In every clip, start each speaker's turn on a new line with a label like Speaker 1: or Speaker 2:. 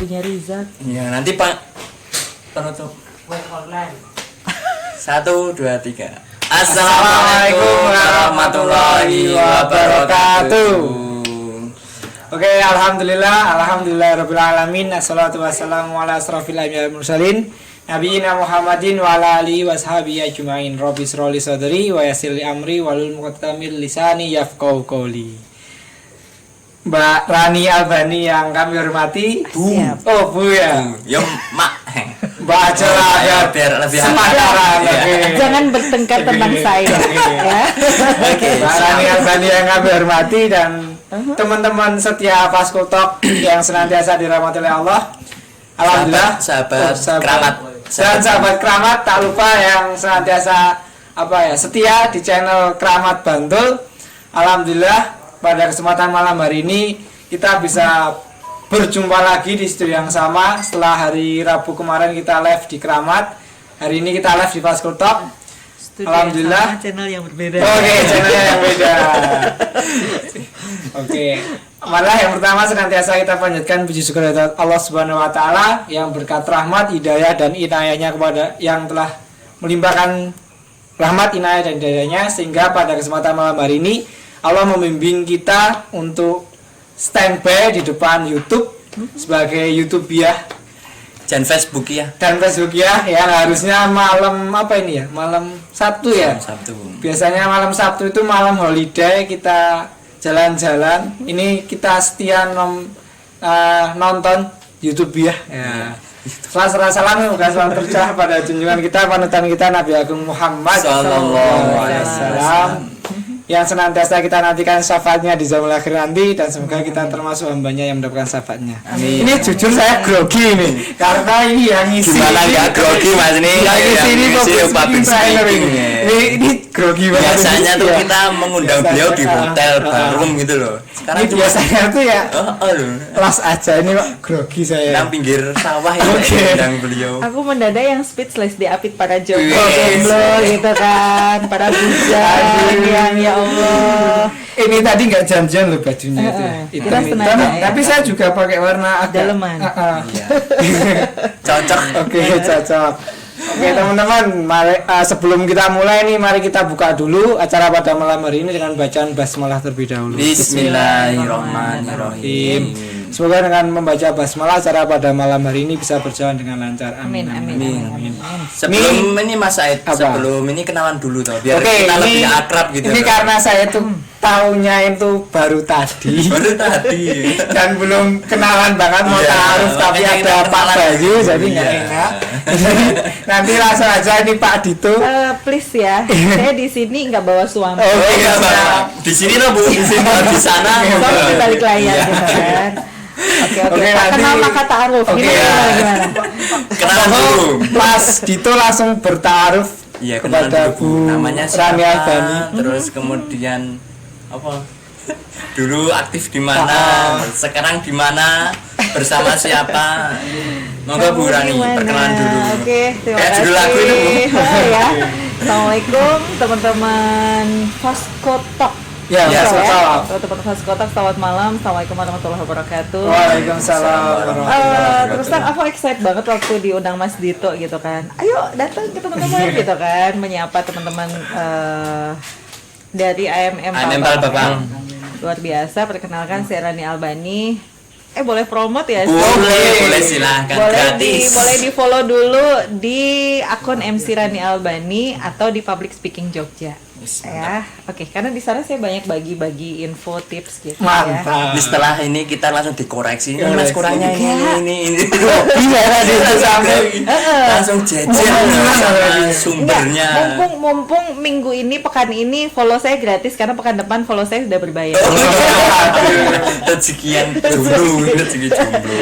Speaker 1: punya Rizal.
Speaker 2: Iya, nanti Pak penutup.
Speaker 3: Web online.
Speaker 2: 1, 2, 3. Assalamualaikum warahmatullahi wabarakatuh.
Speaker 3: Oke, alhamdulillahirabbil alamin. Assalatu wassalamu ala asrofil anbiya'i wal mursalin nabiyina Muhammadin wa ala alihi washabihi ajmain. Rabbi shrahli sadri wa yassir li amri wahlul 'uqdatam lisani yafqahu qawli. Mbak Rani Albani yang kami hormati.
Speaker 2: Bu.
Speaker 3: Oh, Bu ya.
Speaker 2: Ya, Mak.
Speaker 3: Mbak aja lah ya,
Speaker 2: biar lebih
Speaker 3: semantaran. Oke.
Speaker 1: Jangan bertengkar tentang saya ya.
Speaker 2: Oke.
Speaker 3: Mbak Rani Albani yang kami hormati dan teman-teman setia Faskutok yang senantiasa dirahmati oleh Allah. Alhamdulillah.
Speaker 2: Sahabat keramat.
Speaker 3: Dan sahabat keramat tak lupa yang senantiasa setia di channel Keramat Bantul. Alhamdulillah pada kesempatan malam hari ini kita bisa berjumpa lagi di studio yang sama setelah hari Rabu kemarin kita live di Keramat. Hari ini kita live di Faskutok. Alhamdulillah.
Speaker 1: Channel yang berbeda.
Speaker 3: Oke, channel yang beda. Oke. Malah yang pertama senantiasa kita panjatkan puji syukur kepada Allah Subhanahu wa taala yang berkat rahmat, hidayah dan inayahnya kepada yang telah melimpahkan rahmat, inayah dan hidayahnya sehingga pada kesempatan malam hari ini Allah membimbing kita untuk standby di depan YouTube sebagai YouTubiah
Speaker 2: Dan Facebook ya.
Speaker 3: dan Facebook ya yang harusnya malam malam Sabtu ya.
Speaker 2: Sabtu.
Speaker 3: Biasanya malam Sabtu itu malam holiday kita jalan-jalan. Ini kita setia nonton YouTube ya. Salam semoga selalu tercurah pada junjungan kita panutan kita Nabi Agung Muhammad
Speaker 2: Sallallahu alaihi wasallam.
Speaker 3: Yang senantiasa kita nantikan syafaatnya di zaman akhir nanti dan semoga kita termasuk hambanya yang mendapatkan syafaatnya.
Speaker 2: Amin.
Speaker 3: Ini jujur saya grogi ini karena ini yang ngisi.
Speaker 2: Gimana ya grogi Mas ini?
Speaker 3: Yang ngisi ini
Speaker 2: public speaking.
Speaker 3: Ini grogi banget.
Speaker 2: Biasanya tuh
Speaker 3: Ya.
Speaker 2: kita mengundang beliau di hotel barum gitu loh. Sekarang
Speaker 3: Ini biasanya tuh ya
Speaker 2: loh.
Speaker 3: las aja ini Pak, grogi saya.
Speaker 2: Nang pinggir sawah ya
Speaker 3: Oke.
Speaker 2: undang beliau.
Speaker 1: Aku mendadak yang speechless diapit para jomblo,
Speaker 2: Yes.
Speaker 1: gitu kan, para bujang yang ya Allah.
Speaker 3: Ini tadi nggak janjian loh bajunya itu.
Speaker 1: Kita sengaja ya.
Speaker 3: Tapi saya juga pakai warna agak
Speaker 1: Daleman.
Speaker 2: Iya. Cocok.
Speaker 3: Oke, cocok. Oke teman-teman, sebelum kita mulai nih, mari kita buka dulu acara pada malam hari ini dengan bacaan basmalah terlebih dahulu.
Speaker 2: Bismillahirrahmanirrahim.
Speaker 3: Semoga dengan membaca basmalah acara pada malam hari ini bisa berjalan dengan lancar.
Speaker 1: Amin, amin,
Speaker 2: Amin.
Speaker 1: amin.
Speaker 2: Sebelum ini Mas Said,
Speaker 3: Apa?
Speaker 2: sebelum ini kenalan dulu toh, biar
Speaker 3: Oke,
Speaker 2: kita
Speaker 3: ini
Speaker 2: lebih akrab gitu.
Speaker 3: Ini
Speaker 2: toh.
Speaker 3: karena saya tuh tahunya itu baru tadi.
Speaker 2: baru tadi.
Speaker 3: Dan belum kenalan banget mau
Speaker 2: Iya,
Speaker 3: taaruf tapi
Speaker 2: makanya kita
Speaker 3: ada Pak
Speaker 2: kenalan
Speaker 3: Bayu
Speaker 2: dulu,
Speaker 3: jadi nggak
Speaker 2: iya.
Speaker 3: enak. Jadi nanti langsung aja ini Pak Dito.
Speaker 1: Please ya, saya di sini nggak bawa suami.
Speaker 3: Oh,
Speaker 2: Oh
Speaker 3: iya,
Speaker 2: enggak, Pak. Di sini loh Bu, di sini di sana.
Speaker 1: Soalnya di balik layar
Speaker 2: Iya.
Speaker 1: gitu kan. Oke,
Speaker 3: Oke,
Speaker 1: Pak,
Speaker 3: nanti-
Speaker 1: kenal maka ta'aruf.
Speaker 3: Oke,
Speaker 1: Gimana?
Speaker 2: Kenalan dulu.
Speaker 3: Mas Dito langsung bertaaruf
Speaker 2: Iya, kenalan
Speaker 3: kepada
Speaker 2: dulu Bu.
Speaker 3: Bu
Speaker 2: Namanya
Speaker 3: Rani
Speaker 2: siapa?
Speaker 3: Albani.
Speaker 2: Terus kemudian apa? Dulu aktif di mana? Sekarang di mana? Bersama siapa? Monggo Bu
Speaker 1: Kamu
Speaker 2: Rani,
Speaker 1: gimana?
Speaker 2: perkenalan dulu.
Speaker 1: Oke, terima
Speaker 2: Kayak
Speaker 1: kasih.
Speaker 2: judul lagu itu, Bu.
Speaker 1: Oh, ya. Assalamualaikum teman-teman Faskotok.
Speaker 3: Ya,
Speaker 2: Ya,
Speaker 3: Mas Dito.
Speaker 1: Teman-teman Faskotok, selamat malam. Assalamualaikum warahmatullahi wabarakatuh.
Speaker 3: Waalaikumsalam warahmatullahi wabarakatuh.
Speaker 1: Terus terang aku excited banget waktu diundang Mas Dito gitu kan. Ayo datang ke teman-teman gitu kan, menyapa teman-teman dari AMM
Speaker 2: AMM
Speaker 1: Palembang.
Speaker 2: Palembang.
Speaker 1: Luar biasa, perkenalkan saya Rani Albani. Boleh promote ya?
Speaker 2: Boleh silahkan gratis.
Speaker 1: Boleh di follow dulu di akun MC Rani Albani atau di Public Speaking Jogja.
Speaker 2: Yes,
Speaker 1: Ya, oke. Karena di sana saya banyak bagi-bagi info, tips gitu ya.
Speaker 3: Mantap.
Speaker 2: Di setelah ini kita langsung dikoreksi. Ini
Speaker 3: Koreksi.
Speaker 2: Mas kurangnya ini.
Speaker 3: Iya tadi itu sampai
Speaker 2: Langsung jejer sama sumbernya.
Speaker 1: Enggak, mumpung minggu ini, pekan ini follow saya gratis karena pekan depan follow saya sudah berbayar.
Speaker 2: Rezekian jomblo, rezeki jomblo.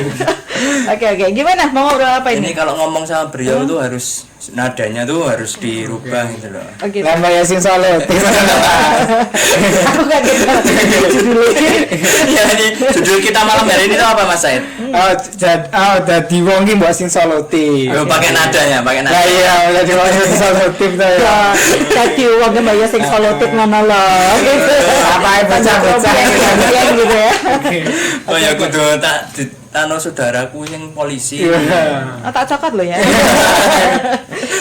Speaker 1: Oke, gimana? Mau ngobrol apa
Speaker 2: Ini
Speaker 1: ini?
Speaker 2: kalau ngomong sama beliau tuh harus nadanya tuh harus dirubah gitu loh.
Speaker 1: Oke.
Speaker 3: Lamba Yasin Soleh.
Speaker 1: Aku gak gitu. Judulnya.
Speaker 2: Ya ini judul kita malam hari ini tuh apa Mas Said?
Speaker 3: Dadi wong ki mbok sing solutif.
Speaker 2: Yo pakai nadanya, pakai nada.
Speaker 3: Lah iya, dadi wong sing solutif ta ya.
Speaker 1: Tadi uangnya bayar sing solutif mana loh gitu.
Speaker 3: Apa baca-baca
Speaker 1: gitu ya.
Speaker 2: Oh ya kudu tak tano saudaraku yang polisi.
Speaker 3: Iya.
Speaker 1: Oh, tak cokot loh ya.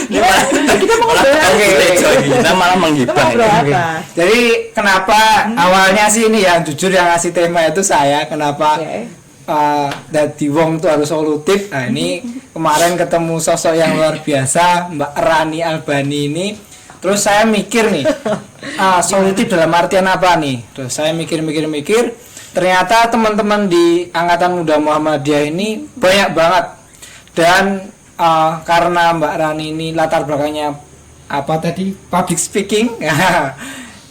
Speaker 1: Gimana? Kita mau ngobrol apa?
Speaker 2: Kita malah
Speaker 1: Kita mau
Speaker 2: menghibah.
Speaker 1: ngobrol
Speaker 3: Oke.
Speaker 1: apa?
Speaker 3: Jadi kenapa awalnya sih ini ya jujur yang ngasih tema itu saya, kenapa
Speaker 1: Oke.
Speaker 3: Dadi wong tuh harus solutif. Nah ini kemarin ketemu sosok yang luar biasa Mbak Rani Albani ini. Terus saya mikir nih, solutif dalam artian apa nih? Terus saya mikir, ternyata teman-teman di Angkatan Muda Muhammadiyah ini banyak banget. Dan karena Mbak Rani ini latar belakangnya apa tadi? Public speaking.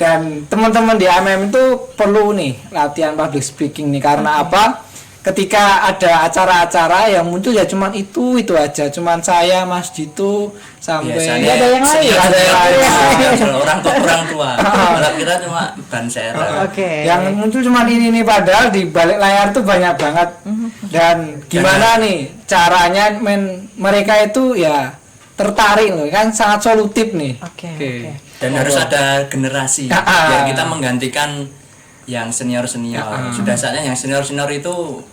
Speaker 3: Dan teman-teman di AMM itu perlu nih latihan public speaking nih, karena apa? Ketika ada acara-acara yang muncul ya cuman itu aja, cuman saya Mas Dito sampai
Speaker 1: Nggak ada yang lain.
Speaker 3: Nggak ada yang lain.
Speaker 2: Orang tua malah kira cuma ban serep.
Speaker 1: Oke.
Speaker 3: Yang muncul cuma ini padahal di balik layar tuh banyak banget. Dan gimana nih caranya mereka itu ya tertarik loh, kan sangat solutif nih.
Speaker 1: Oke.
Speaker 2: Dan harus ada generasi biar kita menggantikan yang senior. Sudah saatnya yang senior itu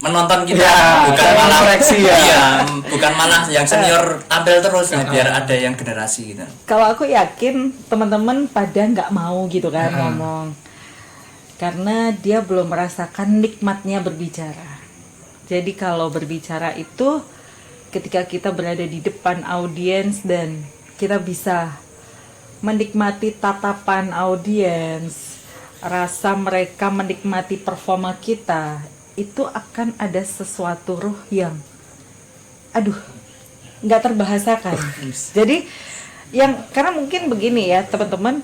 Speaker 2: menonton kita,
Speaker 3: Ya,
Speaker 2: bukan
Speaker 3: ada
Speaker 2: malah
Speaker 3: koreksi ya.
Speaker 2: Iya, bukan malah yang senior tampil terus. Nah, biar ada yang generasi gitu.
Speaker 1: Kalau aku yakin teman-teman pada nggak mau gitu kan ngomong, karena dia belum merasakan nikmatnya berbicara. Jadi kalau berbicara itu ketika kita berada di depan audiens dan kita bisa menikmati tatapan audiens, rasa mereka menikmati performa kita, itu akan ada sesuatu ruh yang nggak terbahasakan. Jadi karena mungkin begini ya teman-teman,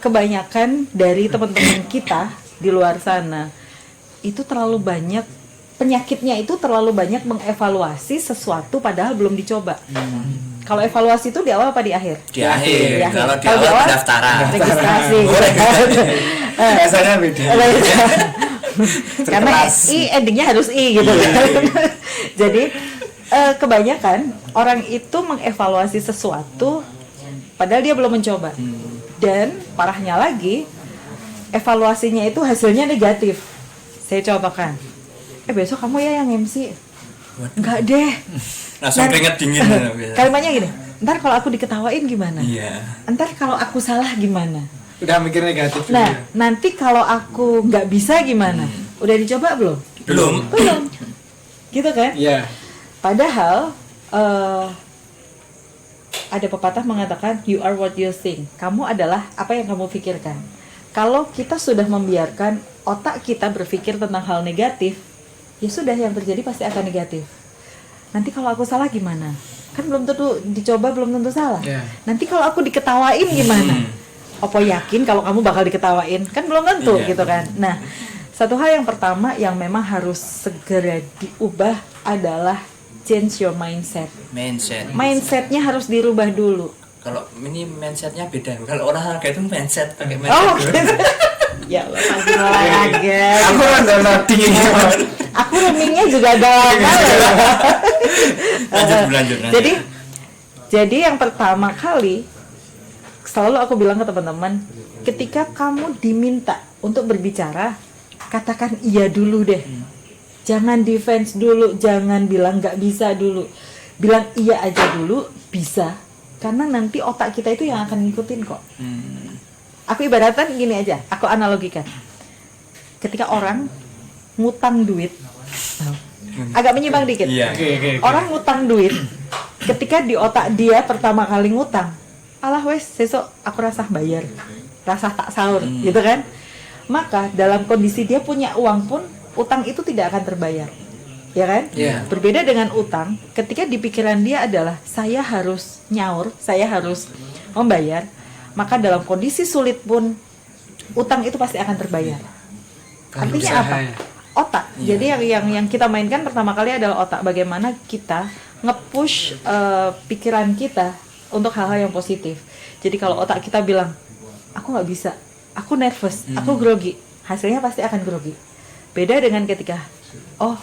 Speaker 1: kebanyakan dari teman-teman kita di luar sana itu terlalu banyak penyakitnya, itu terlalu banyak mengevaluasi sesuatu padahal belum dicoba. Kalau evaluasi itu di awal apa di akhir?
Speaker 2: Di akhir. Kalau di
Speaker 1: Kalau
Speaker 2: awal pendaftaran.
Speaker 1: registrasi.
Speaker 3: Biasanya beda.
Speaker 1: Karena endingnya harus I gitu kan. Jadi kebanyakan orang itu mengevaluasi sesuatu padahal dia belum mencoba. Dan parahnya lagi, evaluasinya itu hasilnya negatif. Saya contohkan. Besok kamu ya yang MC. Enggak deh.
Speaker 2: Langsung keringet dingin.
Speaker 1: Kalimatnya gini, ntar kalau aku diketawain gimana?
Speaker 2: Iya.
Speaker 1: Ntar kalau aku salah gimana?
Speaker 3: Udah mikir negatif.
Speaker 1: Nah, nanti kalau aku nggak bisa gimana? Udah dicoba belum? Belum. Gitu kan?
Speaker 3: Iya.
Speaker 1: Padahal ada pepatah mengatakan you are what you think. Kamu adalah apa yang kamu pikirkan. Kalau kita sudah membiarkan otak kita berpikir tentang hal negatif, ya sudah, yang terjadi pasti akan negatif. Nanti kalau aku salah gimana? Kan belum tentu dicoba, belum tentu salah.
Speaker 3: Yeah.
Speaker 1: Nanti kalau aku diketawain gimana? Apa yakin kalau kamu bakal diketawain? Kan belum tentu gitu kan. Nah, satu hal yang pertama yang memang harus segera diubah adalah change your mindset. Mindsetnya harus dirubah dulu.
Speaker 2: Kalau ini mindsetnya beda. Kalau olahraga itu mindset pakai mindset.
Speaker 1: Oh, gitu. Ya Allah, pasti olahraga.
Speaker 3: Aku rada loading ini.
Speaker 1: Aku roomingnya juga galau ya.
Speaker 2: Lanjut.
Speaker 1: Jadi yang pertama kali selalu aku bilang ke teman-teman, ketika kamu diminta untuk berbicara, katakan iya dulu deh. Jangan defense dulu, jangan bilang nggak bisa dulu. Bilang iya aja dulu, bisa. Karena nanti otak kita itu yang akan ngikutin kok. Aku ibaratkan gini aja, aku analogikan. Ketika orang ngutang duit, agak menyimpang dikit.
Speaker 2: Iya.
Speaker 3: Oke.
Speaker 1: Orang ngutang duit, ketika di otak dia pertama kali ngutang, alah wes, sesok aku rasa bayar, rasa tak sahur, gitu kan? Maka dalam kondisi dia punya uang pun, utang itu tidak akan terbayar, ya kan?
Speaker 3: Yeah.
Speaker 1: Berbeda dengan utang, ketika di pikiran dia adalah saya harus nyaur, saya harus membayar, maka dalam kondisi sulit pun utang itu pasti akan terbayar. Artinya apa? Otak. Jadi yang kita mainkan pertama kali adalah otak. Bagaimana kita nge-push pikiran kita untuk hal-hal yang positif. Jadi kalau otak kita bilang, aku nggak bisa, aku nervous, aku grogi, hasilnya pasti akan grogi. Beda dengan ketika, oh,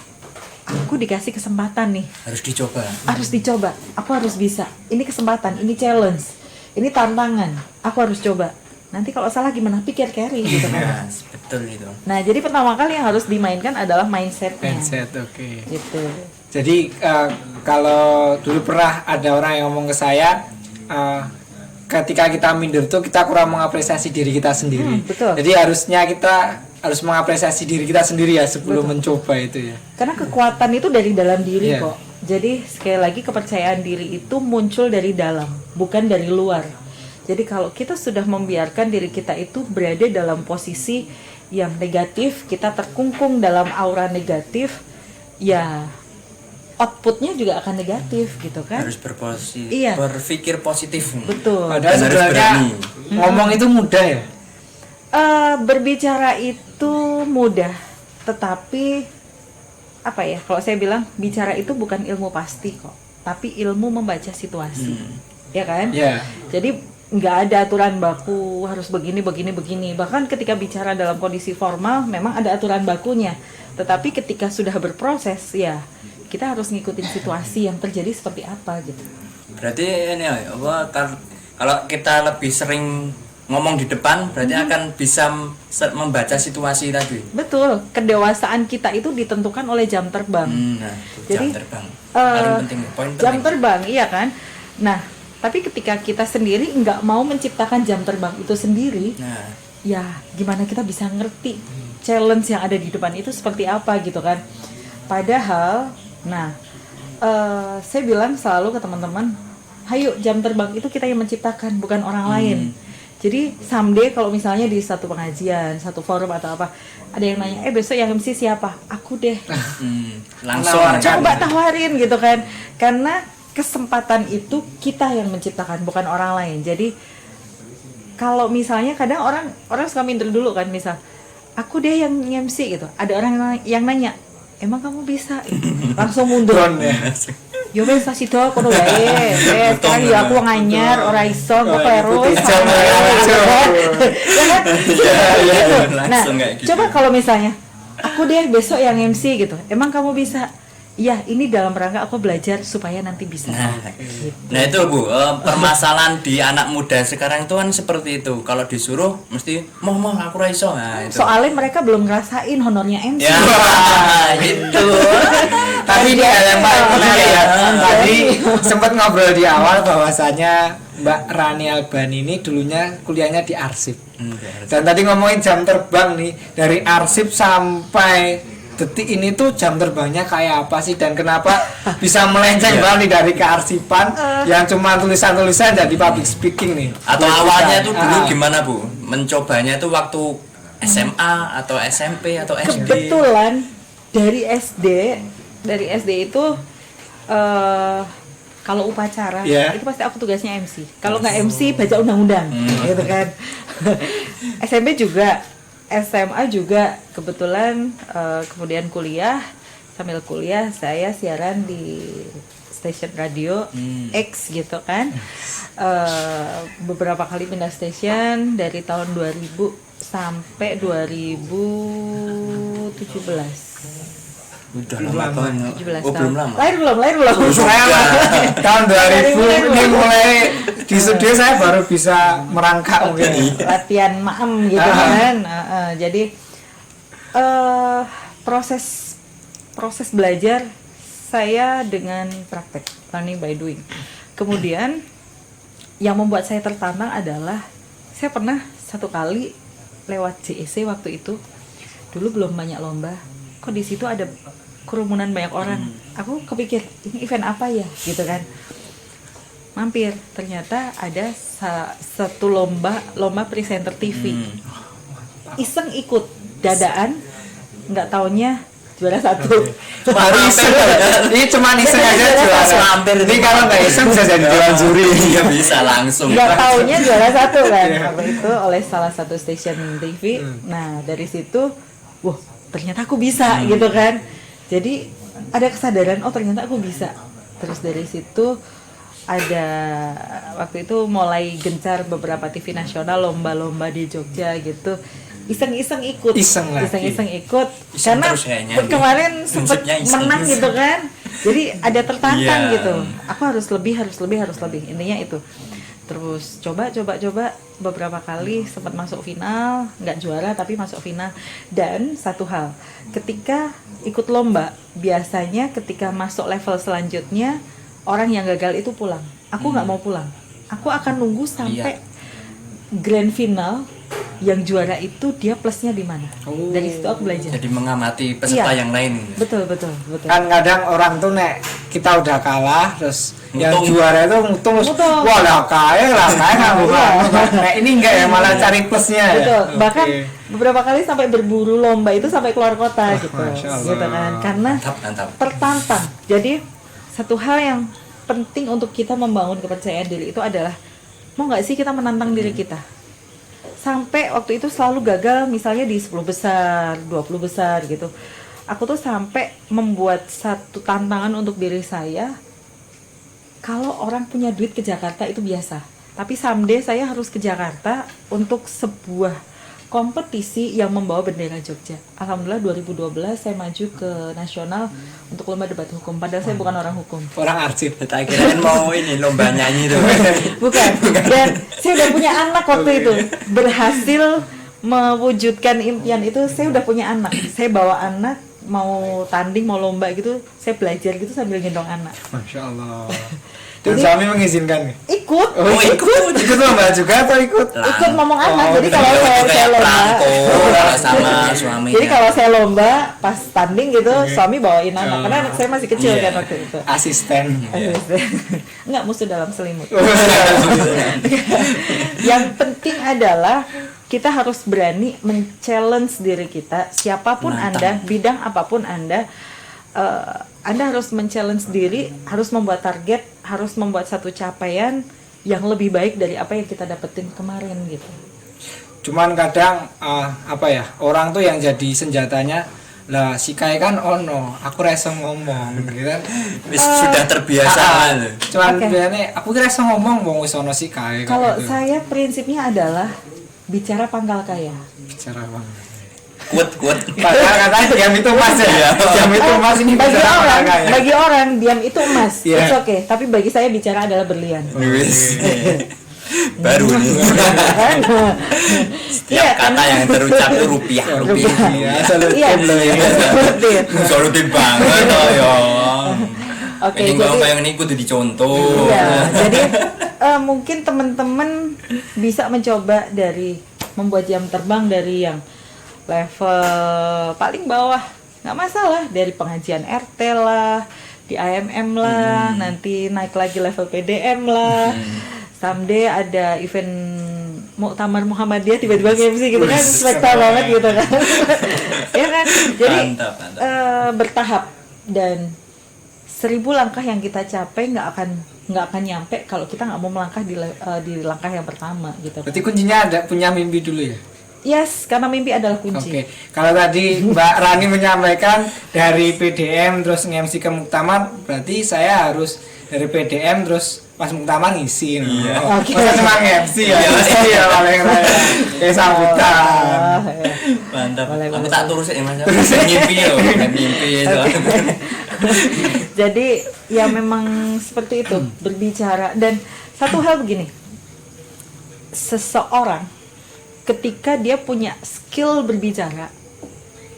Speaker 1: aku dikasih kesempatan nih. Harus dicoba. Aku harus bisa. Ini kesempatan, ini challenge, ini tantangan. Aku harus coba. nanti kalau salah gimana, pikir carry gitu
Speaker 2: Nah,
Speaker 1: kan.
Speaker 2: betul itu.
Speaker 1: Nah jadi pertama kali yang harus dimainkan adalah mindsetnya
Speaker 3: Mindset, oke.
Speaker 1: gitu.
Speaker 3: Jadi kalau dulu pernah ada orang yang ngomong ke saya, ketika kita minder tuh kita kurang mengapresiasi diri kita sendiri.
Speaker 1: Betul.
Speaker 3: Jadi harusnya kita harus mengapresiasi diri kita sendiri ya sebelum mencoba itu ya.
Speaker 1: Karena kekuatan itu dari dalam diri
Speaker 3: Iya.
Speaker 1: kok. Jadi sekali lagi kepercayaan diri itu muncul dari dalam, bukan dari luar. Jadi kalau kita sudah membiarkan diri kita itu berada dalam posisi yang negatif, kita terkungkung dalam aura negatif, ya outputnya juga akan negatif gitu kan.
Speaker 2: Harus
Speaker 1: Iya.
Speaker 2: berpikir positif.
Speaker 1: Betul.
Speaker 3: Padahal
Speaker 2: Dan harus
Speaker 3: sebenarnya
Speaker 2: berani.
Speaker 3: ngomong itu mudah ya.
Speaker 1: Berbicara itu mudah, tetapi apa ya? Kalau saya bilang bicara itu bukan ilmu pasti kok, tapi ilmu membaca situasi, ya kan?
Speaker 3: Ya.
Speaker 1: Jadi nggak ada aturan baku harus begini. Bahkan ketika bicara dalam kondisi formal, memang ada aturan bakunya. Tetapi ketika sudah berproses, ya kita harus ngikutin situasi yang terjadi seperti apa gitu.
Speaker 2: Berarti ini ya, kalau kita lebih sering ngomong di depan, berarti akan bisa membaca situasi tadi.
Speaker 1: Betul, kedewasaan kita itu ditentukan oleh jam terbang.
Speaker 2: Nah, itu
Speaker 1: Jadi,
Speaker 2: jam terbang. Paling penting, poin
Speaker 1: Jam
Speaker 2: penting.
Speaker 1: terbang, iya kan? Nah, tapi ketika kita sendiri nggak mau menciptakan jam terbang itu sendiri,
Speaker 2: Nah,
Speaker 1: ya gimana kita bisa ngerti challenge yang ada di depan itu seperti apa gitu kan? Padahal, nah, saya bilang selalu ke teman-teman, ayo jam terbang itu kita yang menciptakan, bukan orang lain. Jadi someday kalau misalnya di satu pengajian, satu forum atau apa, ada yang nanya, besok yang MC siapa? Aku deh.
Speaker 2: langsung
Speaker 3: Menawarkan.
Speaker 1: Coba tawarin gitu kan, karena kesempatan itu kita yang menciptakan, bukan orang lain. Jadi kalau misalnya kadang orang suka minder dulu kan, misal aku deh yang MC gitu, ada orang yang nanya, emang kamu bisa? Langsung mundur.
Speaker 3: Drone ya.
Speaker 1: Yo wes kasih tau kono wae. Sekarang ya aku nganyar ora iso kok kleru.
Speaker 3: ikuti jam
Speaker 1: Gitu. Nah,
Speaker 2: Langsung kayak gitu.
Speaker 1: coba kalau misalnya aku deh besok yang MC gitu. Emang kamu bisa? Iya, ini dalam rangka aku belajar supaya nanti bisa.
Speaker 2: Nah itu Bu, permasalahan di anak muda sekarang itu kan seperti itu. Kalau disuruh mesti mau aku ra iso. Nah, itu.
Speaker 1: Soalnya mereka belum ngerasain honornya MC.
Speaker 2: Ya, itu.
Speaker 3: Tapi ini hal yang paling menarik ya. Tadi sempat ngobrol di awal bahwasanya Mbak Rani Albani ini dulunya kuliahnya di arsip. Dan tadi ngomongin jam terbang nih, dari arsip sampai detik ini tuh jam terbangnya kayak apa sih, dan kenapa bisa melenceng banget nih dari kearsipan yang cuma tulisan-tulisan jadi public speaking nih.
Speaker 2: Atau awalnya tuh dulu gimana Bu? Mencobanya itu waktu SMA atau SMP atau SD?
Speaker 1: Kebetulan dari SD itu kalau upacara itu pasti aku tugasnya MC. Kalau nggak MC baca undang-undang, gitu kan. SMP juga, SMA juga kebetulan, kemudian kuliah. Sambil kuliah saya siaran di stasiun radio X gitu kan. Beberapa kali pindah stasiun dari tahun 2000 sampai 2017.
Speaker 2: Udah lama banget.
Speaker 1: 17
Speaker 2: Oh, belum lama.
Speaker 1: Lahir belum.
Speaker 3: Saya tahun 2000 ini mulai di studio saya baru bisa merangkak mungkin.
Speaker 1: Latihan maem gitu kan. Jadi proses belajar saya dengan praktek, learning by doing. Kemudian yang membuat saya tertantang adalah saya pernah satu kali lewat JEC waktu itu, dulu belum banyak lomba, kok di situ ada kerumunan banyak orang. Aku kepikir ini event apa ya gitu kan, mampir, ternyata ada satu lomba presenter TV. Iseng ikut dadaan, nggak taunya juara satu.
Speaker 3: Baru iseng. Ini cuma iseng aja juara.
Speaker 2: Hampir
Speaker 3: Ini kalau nggak iseng bisa jadi juara juri.
Speaker 2: Iya bisa langsung.
Speaker 1: Nggak taunya juara satu kan waktu itu oleh salah satu stasiun TV. Nah dari situ, wah ternyata aku bisa gitu kan. Jadi ada kesadaran, oh ternyata aku bisa. Terus dari situ ada waktu itu mulai gencar beberapa TV nasional lomba-lomba di Jogja gitu. Iseng-iseng ikut.
Speaker 3: Iseng
Speaker 1: ikut.
Speaker 2: Iseng
Speaker 1: Karena
Speaker 2: terus kayaknya.
Speaker 1: kemarin sempat
Speaker 2: Prinsipnya iseng.
Speaker 1: menang gitu kan. Jadi ada tertantang
Speaker 2: Iya.
Speaker 1: gitu. Aku harus lebih. Intinya itu. Terus coba beberapa kali sempat masuk final, nggak juara tapi masuk final. Dan satu hal, ketika ikut lomba, biasanya ketika masuk level selanjutnya orang yang gagal itu pulang. Aku nggak mau pulang. Aku akan nunggu sampai grand final. Yang juara itu dia plusnya di mana? Dari situ aku belajar.
Speaker 2: Jadi mengamati peserta yang lain.
Speaker 1: Betul.
Speaker 3: Kan kadang orang tuh nek kita udah kalah terus yang
Speaker 2: Mutung.
Speaker 3: juara itu mutung. Wah lah kaya nggak bukan. Nah ini enggak ya, malah cari plusnya ya.
Speaker 1: Betul.
Speaker 3: Oke.
Speaker 1: Bahkan beberapa kali sampai berburu lomba itu sampai keluar kota gitu.
Speaker 3: Masya Allah.
Speaker 1: Gitu kan. Karena
Speaker 2: Mantap.
Speaker 1: tertantang. Jadi satu hal yang penting untuk kita membangun kepercayaan diri itu adalah mau nggak sih kita menantang diri kita. Sampai waktu itu selalu gagal misalnya di 10 besar, 20 besar gitu. Aku tuh sampai membuat satu tantangan untuk diri saya. Kalau orang punya duit ke Jakarta itu biasa. Tapi someday saya harus ke Jakarta untuk sebuah kompetisi yang membawa bendera Jogja. Alhamdulillah 2012 saya maju ke nasional untuk lomba debat hukum. Padahal saya bukan orang hukum.
Speaker 3: Orang arsip.
Speaker 2: Tak kirain mau ini lomba nyanyi tuh.
Speaker 1: Bukan. Dan saya udah punya anak waktu itu. Berhasil mewujudkan impian itu, saya udah punya anak. Saya bawa anak mau tanding, mau lomba gitu, saya belajar gitu sambil gendong anak.
Speaker 3: Masya Allah. Dan suami mengizinkan nih?
Speaker 1: Ikut.
Speaker 3: Ikut lomba juga atau ikut?
Speaker 1: Ikut ngomong anak. Jadi kalau saya lomba,
Speaker 2: sama suaminya.
Speaker 1: jadi kalau saya lomba pas tanding gitu, suami bawain anak. Karena anak saya masih kecil kan waktu itu.
Speaker 3: Asisten.
Speaker 1: Enggak, musuh dalam selimut. Yang penting adalah kita harus berani men-challenge diri kita, siapapun Anda, bidang apapun Anda harus men-challenge diri, harus membuat target, harus membuat satu capaian yang lebih baik dari apa yang kita dapetin kemarin gitu.
Speaker 3: Cuman kadang orang tuh yang jadi senjatanya lah si Kai kan aku rasa ngomong gitu kan.
Speaker 2: Sudah terbiasa kan.
Speaker 3: Cuman biasanya aku rasa ngomong wong wis ono si Kai.
Speaker 1: Kalau saya prinsipnya adalah bicara pangkal kaya.
Speaker 3: Bicara bang.
Speaker 2: Kuat.
Speaker 3: Padahal katanya diam itu emas ya. Diam itu emas ini
Speaker 1: Bagi orang diam itu emas.
Speaker 3: Yeah.
Speaker 1: It's okay. Tapi bagi saya bicara adalah berlian.
Speaker 2: Baru nih. Setiap kata yang terucap itu rupiah.
Speaker 3: Iya, solutif loh ya.
Speaker 2: Solutif banget loh ya.
Speaker 1: Oke,
Speaker 2: Ini
Speaker 1: jadi
Speaker 2: kayak ini kudu dicontoh.
Speaker 1: iya, jadi mungkin teman-teman bisa mencoba dari membuat jam terbang dari yang level paling bawah, nggak masalah, dari pengajian RT lah, di AMM lah, nanti naik lagi level PDM lah, someday ada event Muktamar Muhammadiyah tiba-tiba MC gitu kan, spektakuler banget gitu kan. Ya kan, jadi
Speaker 2: Mantap.
Speaker 1: bertahap, dan 1000 langkah yang kita capai nggak akan nyampe kalau kita nggak mau melangkah di langkah yang pertama gitu.
Speaker 3: Berarti kuncinya ada punya mimpi dulu ya.
Speaker 1: Yes, karena mimpi adalah kunci.
Speaker 3: Oke, kalau tadi Mbak Rani menyampaikan dari PDM terus nge-MC ke Muktamar, berarti saya harus dari PDM terus pas Muktamar ngisi.
Speaker 2: Iya.
Speaker 1: Oke.
Speaker 3: Masa cuma nge-MC ya, ngisi ya paling raya. Kayak sambutan.
Speaker 1: Ya.
Speaker 2: Mantap.
Speaker 1: Boleh,
Speaker 2: Aku
Speaker 1: boleh.
Speaker 2: tak terus ya Mas. Mimpi yo, mimpi itu.
Speaker 1: Jadi ya memang seperti itu berbicara. Dan satu hal begini, seseorang ketika dia punya skill berbicara,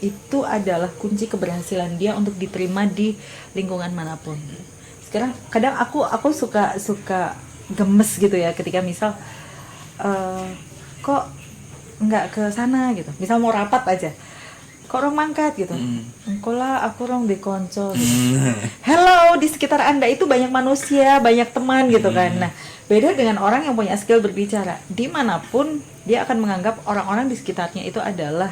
Speaker 1: itu adalah kunci keberhasilan dia untuk diterima di lingkungan manapun. Sekarang kadang aku suka gemes gitu ya ketika misal kok nggak ke sana gitu. Misal mau rapat aja, kok orang mangkat gitu. Engko lah aku orang di konco. Hello, di sekitar Anda itu banyak manusia, banyak teman gitu kan. Nah, beda dengan orang yang punya skill berbicara. Dimanapun dia akan menganggap orang-orang di sekitarnya itu adalah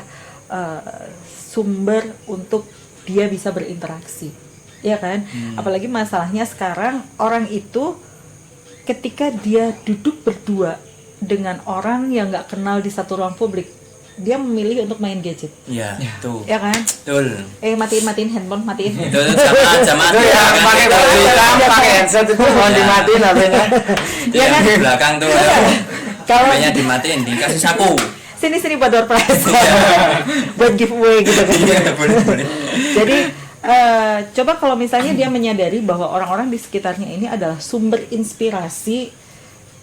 Speaker 1: sumber untuk dia bisa berinteraksi, ya kan? Apalagi masalahnya sekarang orang itu ketika dia duduk berdua dengan orang yang nggak kenal di satu ruang publik, dia memilih untuk main gadget.
Speaker 2: Iya, tuh.
Speaker 1: Ya kan?
Speaker 2: Betul.
Speaker 1: matiin handphone, matiin.
Speaker 2: Itu sama
Speaker 3: Itu ya pakai baju hitam, pakai headset itu mau dimatiin HP-nya.
Speaker 1: Ya kan?
Speaker 2: Di belakang tuh.
Speaker 1: Kalau
Speaker 2: HP-nya dimatiin, dikasih sapu.
Speaker 1: sini buat door prize. Buat giveaway gitu kan.
Speaker 2: Iya, boleh.
Speaker 1: Jadi coba kalau misalnya dia menyadari bahwa orang-orang di sekitarnya ini adalah sumber inspirasi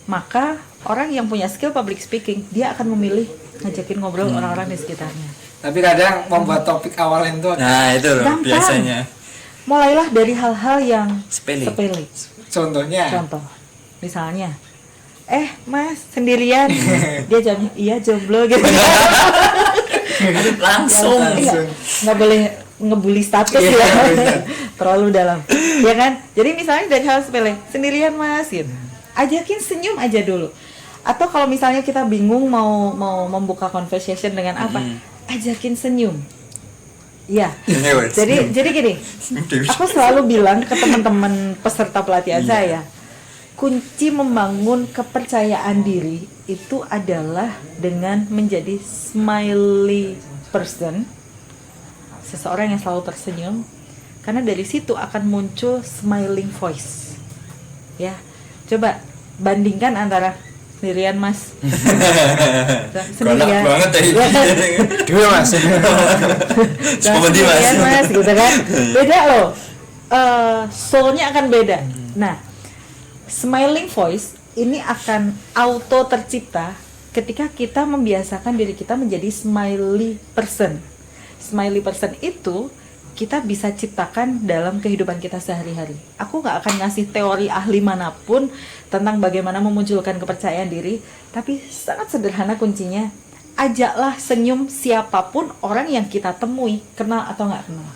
Speaker 1: maka orang yang punya skill public speaking dia akan memilih ngajakin ngobrol orang-orang di sekitarnya.
Speaker 3: Tapi kadang membuat topik awalnya itu
Speaker 2: Nah itu loh
Speaker 1: Gampang.
Speaker 2: biasanya
Speaker 1: Mulailah dari hal-hal yang
Speaker 2: sepele.
Speaker 3: contohnya.
Speaker 1: Contoh, misalnya, mas sendirian, dia jawabnya iya jomblo gitu.
Speaker 2: Langsung.
Speaker 1: Iya, nggak boleh ngebully status
Speaker 3: Iya,
Speaker 1: ya,
Speaker 3: benar.
Speaker 1: terlalu dalam, ya kan? Jadi misalnya dari hal sepele, sendirian mas, gitu, ajakin senyum aja dulu. Atau kalau misalnya kita bingung mau membuka conversation dengan apa, ajakin senyum. Ya, jadi gini, aku selalu bilang ke teman-teman peserta pelatihan saya, kunci membangun kepercayaan diri itu adalah dengan menjadi smiley person, seseorang yang selalu tersenyum, karena dari situ akan muncul smiling voice. Ya, coba bandingkan antara sendirian mas,
Speaker 2: Galak banget ya.
Speaker 3: Dua mas.
Speaker 2: Seperti mas.
Speaker 1: Sendirian mas, gitu kan? Beda loh, soul-nya akan beda. Nah, smiling voice ini akan auto tercipta ketika kita membiasakan diri kita menjadi smiley person. Smiley person itu kita bisa ciptakan dalam kehidupan kita sehari-hari. Aku nggak akan ngasih teori ahli manapun tentang bagaimana memunculkan kepercayaan diri, tapi sangat sederhana kuncinya. Ajaklah senyum siapapun orang yang kita temui, kenal atau nggak kenal,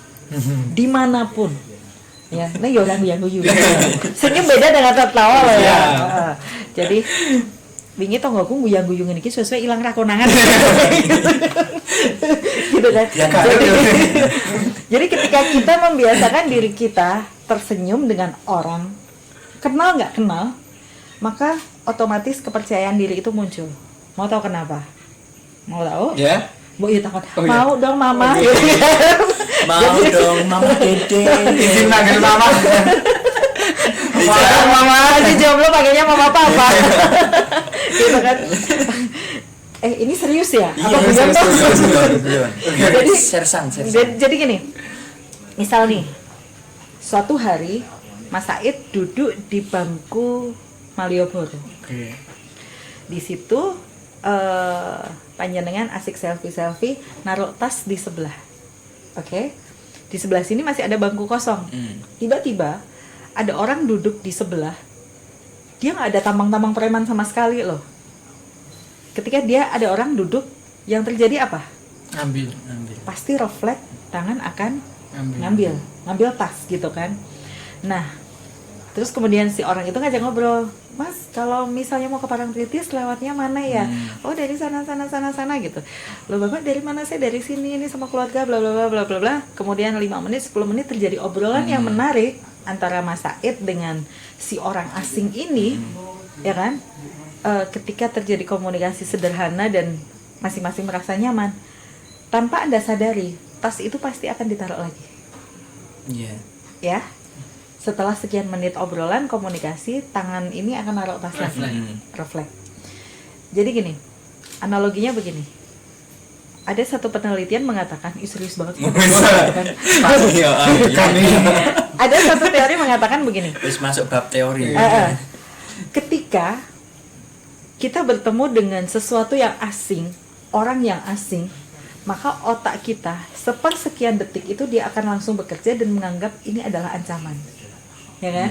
Speaker 1: dimanapun. Ya, ini orang yang guyu. Senyum beda dengan tertawa loh ya. Jadi wingi tau gak aku guyang-guyung iki sesuai ilang rakonangan. Gitu kan. Jadi ketika kita membiasakan diri kita tersenyum dengan orang, kenal nggak kenal, maka otomatis kepercayaan diri itu muncul. Mau tahu kenapa? Mau tahu?
Speaker 3: Ya.
Speaker 1: Bu iya takut.
Speaker 3: Oh, iya.
Speaker 1: Mau dong mama.
Speaker 3: Oh,
Speaker 1: Gitu kan.
Speaker 2: Mau dong mama dede.
Speaker 3: Izin panggil mama.
Speaker 1: Mau mama aja jomblo panggilnya mama papa. Gitu kan. Ini serius ya?
Speaker 2: Iya,
Speaker 1: Apa belum toh?
Speaker 2: belum.
Speaker 1: Jadi
Speaker 2: Sersan.
Speaker 1: jadi gini. Misal nih, suatu hari Mas Said duduk di bangku Malioboro.
Speaker 2: Oke.
Speaker 1: Di situ panjenengan asik selfie naruh tas di sebelah. Oke. Di sebelah sini masih ada bangku kosong. Tiba-tiba ada orang duduk di sebelah. Dia nggak ada tambang-tambang preman sama sekali loh. Ketika dia ada orang duduk, yang terjadi apa?
Speaker 3: Ambil.
Speaker 1: Pasti refleks tangan akan ngambil tas gitu kan. Nah, terus kemudian si orang itu ngajak ngobrol, Mas kalau misalnya mau ke Parangtritis lewatnya mana ya? Oh dari sana gitu. Loh bapak dari mana? Saya dari sini, ini sama keluarga bla bla bla bla bla bla. Kemudian 5 menit 10 menit terjadi obrolan yang menarik antara Mas Said dengan si orang asing ini, ya kan? Ketika terjadi komunikasi sederhana dan masing-masing merasa nyaman, tanpa Anda sadari, tas itu pasti akan ditaruh lagi.
Speaker 2: Iya.
Speaker 1: Ya. Setelah sekian menit obrolan, komunikasi, tangan ini akan naruh tas lagi. Refleks. Jadi gini, analoginya begini. Ada satu penelitian mengatakan, serius banget. Ada satu teori mengatakan begini.
Speaker 2: Terus masuk bab teori.
Speaker 1: Ketika kita bertemu dengan sesuatu yang asing, orang yang asing, maka otak kita sepersekian detik itu dia akan langsung bekerja dan menganggap ini adalah ancaman. Ya kan?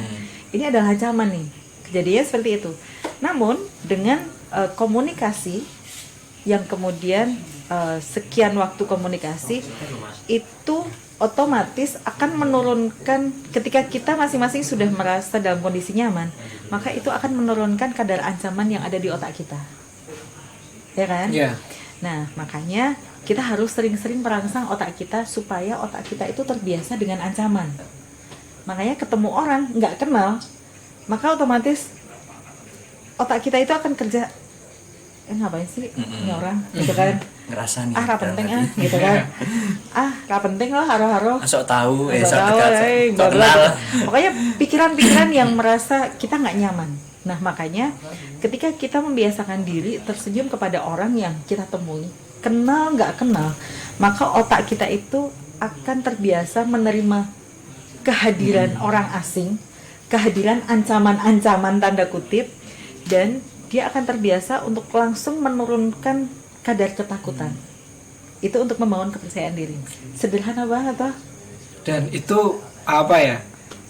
Speaker 1: Ini adalah ancaman nih. Kejadiannya seperti itu. Namun dengan komunikasi yang kemudian sekian waktu komunikasi itu otomatis akan menurunkan, ketika kita masing-masing sudah merasa dalam kondisi nyaman, maka itu akan menurunkan kadar ancaman yang ada di otak kita. Ya kan?
Speaker 3: Iya.
Speaker 1: Nah, makanya kita harus sering-sering merangsang otak kita supaya otak kita itu terbiasa dengan ancaman. Makanya ketemu orang nggak kenal, maka otomatis otak kita itu akan kerja, ngapain sih ini orang, gitu kan?
Speaker 2: Ngerasa nih.
Speaker 1: Ra penting gitu kan? Ra penting lah haro-haro.
Speaker 2: Masuk tahu,
Speaker 1: Sok
Speaker 2: sok
Speaker 1: tahu,
Speaker 2: dekat, sok kenal.
Speaker 1: Pokoknya pikiran-pikiran yang merasa kita nggak nyaman. Nah makanya ketika kita membiasakan diri tersenyum kepada orang yang kita temui, kenal nggak kenal, maka otak kita itu akan terbiasa menerima kehadiran orang asing, kehadiran ancaman-ancaman tanda kutip dan dia akan terbiasa untuk langsung menurunkan kadar ketakutan. Itu untuk membangun kepercayaan diri. Sederhana banget toh.
Speaker 3: Dan itu apa ya?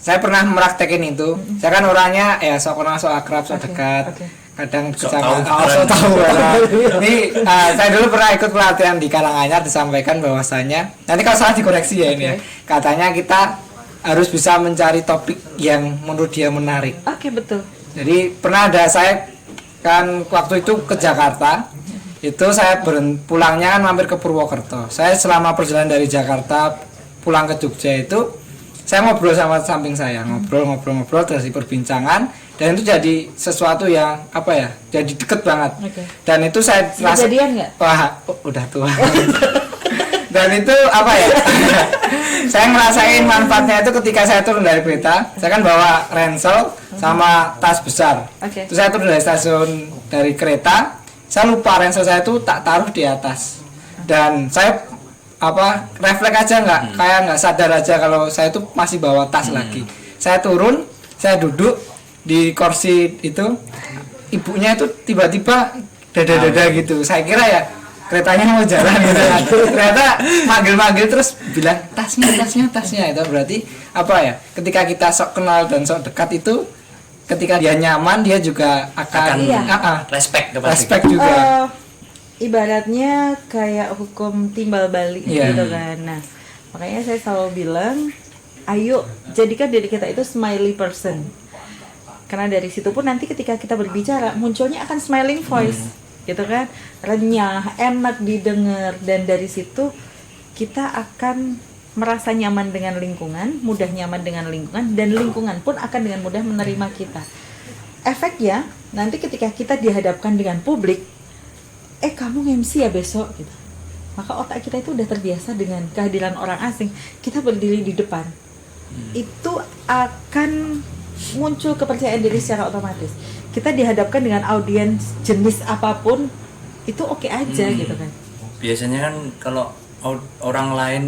Speaker 3: Saya pernah meraktekin itu. Saya kan orangnya ya sok kenal, sok akrab, sok dekat. Kadang
Speaker 2: Sok
Speaker 3: kecamatan
Speaker 2: tahu,
Speaker 3: sok tahu. Ini saya dulu pernah ikut pelatihan di Karanganyar, disampaikan bahwasanya nanti kalau salah dikoreksi ya ini ya. Katanya kita harus bisa mencari topik yang menurut dia menarik.
Speaker 1: Oke, betul.
Speaker 3: Jadi pernah ada saya kan waktu itu ke Jakarta, itu saya pulangnya kan mampir ke Purwokerto. Saya selama perjalanan dari Jakarta pulang ke Jogja itu saya ngobrol sama samping saya, ngobrol dari perbincangan, dan itu jadi sesuatu yang apa ya, jadi deket banget. Dan itu saya
Speaker 1: Kejadian nggak?
Speaker 3: wah udah tua. Dan itu apa ya, saya ngerasain manfaatnya itu ketika saya turun dari kereta. Saya kan bawa ransel sama tas besar. Terus saya turun dari stasiun dari kereta, saya lupa ransel saya itu tak taruh di atas, dan saya apa refleks aja kayak nggak sadar aja kalau saya itu masih bawa tas lagi. Saya turun, saya duduk di kursi itu, ibunya itu tiba-tiba dada gitu. Saya kira ya keretanya mau jalan gitu. Ternyata manggil terus bilang tasnya. Itu berarti apa ya, ketika kita sok kenal dan sok dekat itu, ketika dia nyaman dia juga akan respect juga.
Speaker 1: Ibaratnya kayak hukum timbal balik gitu kan. Nah, makanya saya selalu bilang, ayo jadikan diri kita itu smiley person. Karena dari situ pun nanti ketika kita berbicara munculnya akan smiling voice, gitu kan, renyah, enak didengar, dan dari situ kita akan merasa nyaman dengan lingkungan, mudah nyaman dengan lingkungan, dan lingkungan pun akan dengan mudah menerima kita. Efeknya nanti ketika kita dihadapkan dengan publik, kamu MC ya besok gitu, maka otak kita itu udah terbiasa dengan kehadiran orang asing. Kita berdiri di depan, itu akan muncul kepercayaan diri secara otomatis. Kita dihadapkan dengan audiens jenis apapun, itu oke aja gitu kan.
Speaker 2: Biasanya kan kalau orang lain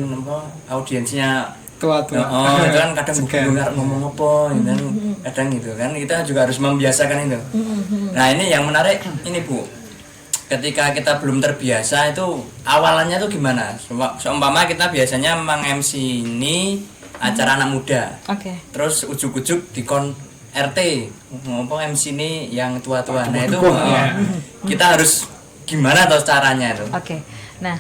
Speaker 2: audiensnya
Speaker 3: tua-tua,
Speaker 2: itu kan kadang bingung ngomong apa gitu kan, kadang gitu kan, kita juga harus membiasakan itu. Nah ini yang menarik ini Bu, ketika kita belum terbiasa itu awalannya tuh gimana? Seumpama kita biasanya meng-MC ini acara anak muda, terus ujuk-ujuk dikon RT ngomong MC ini yang tua-tua. Nah itu kita harus gimana tuh caranya itu?
Speaker 1: Nah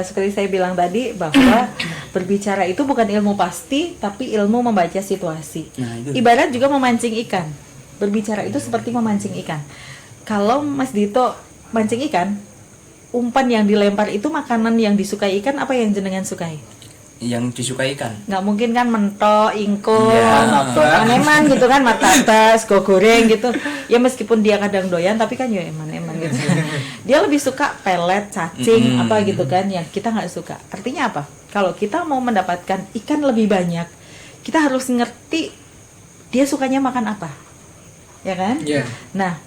Speaker 1: seperti saya bilang tadi bahwa berbicara itu bukan ilmu pasti, tapi ilmu membaca situasi. Ibarat juga memancing ikan. Berbicara itu seperti memancing ikan. Kalau Mas Dito mancing ikan, umpan yang dilempar itu makanan yang disukai ikan apa yang jenengan sukai?
Speaker 2: Yang disukai ikan.
Speaker 1: Nggak mungkin kan mentok, ingkung, eman gitu kan, martabas, goreng gitu. Ya meskipun dia kadang doyan, tapi kan ya eman gitu. Dia lebih suka pelet, cacing, apa gitu kan, yang kita nggak suka. Artinya apa? Kalau kita mau mendapatkan ikan lebih banyak, kita harus ngerti dia sukanya makan apa, ya kan? Nah,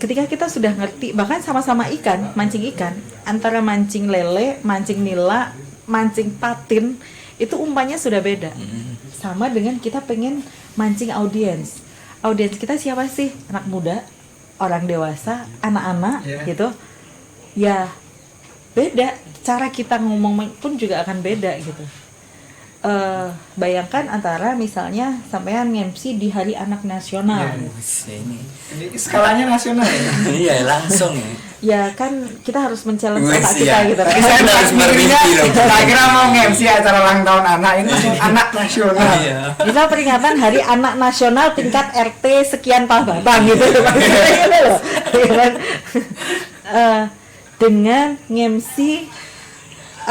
Speaker 1: ketika kita sudah ngerti, bahkan sama-sama ikan, mancing ikan, antara mancing lele, mancing nila, mancing patin, itu umpannya sudah beda. Sama dengan kita pengen mancing audiens. Audiens kita siapa sih? Anak muda, orang dewasa, anak-anak gitu. Ya beda, cara kita ngomong pun juga akan beda gitu. Bayangkan antara misalnya sampean MC di Hari Anak Nasional.
Speaker 3: Ini skalanya nasional ya?
Speaker 2: Iya langsung
Speaker 1: ya kan kita harus men-challenge otak kita gitu.
Speaker 3: Saya harus bermimpi loh. Saya kira mau MC acara ulang tahun anak, ini anak nasional.
Speaker 1: Misal peringatan Hari Anak Nasional tingkat RT sekian Palembang gitu loh. Dengan MC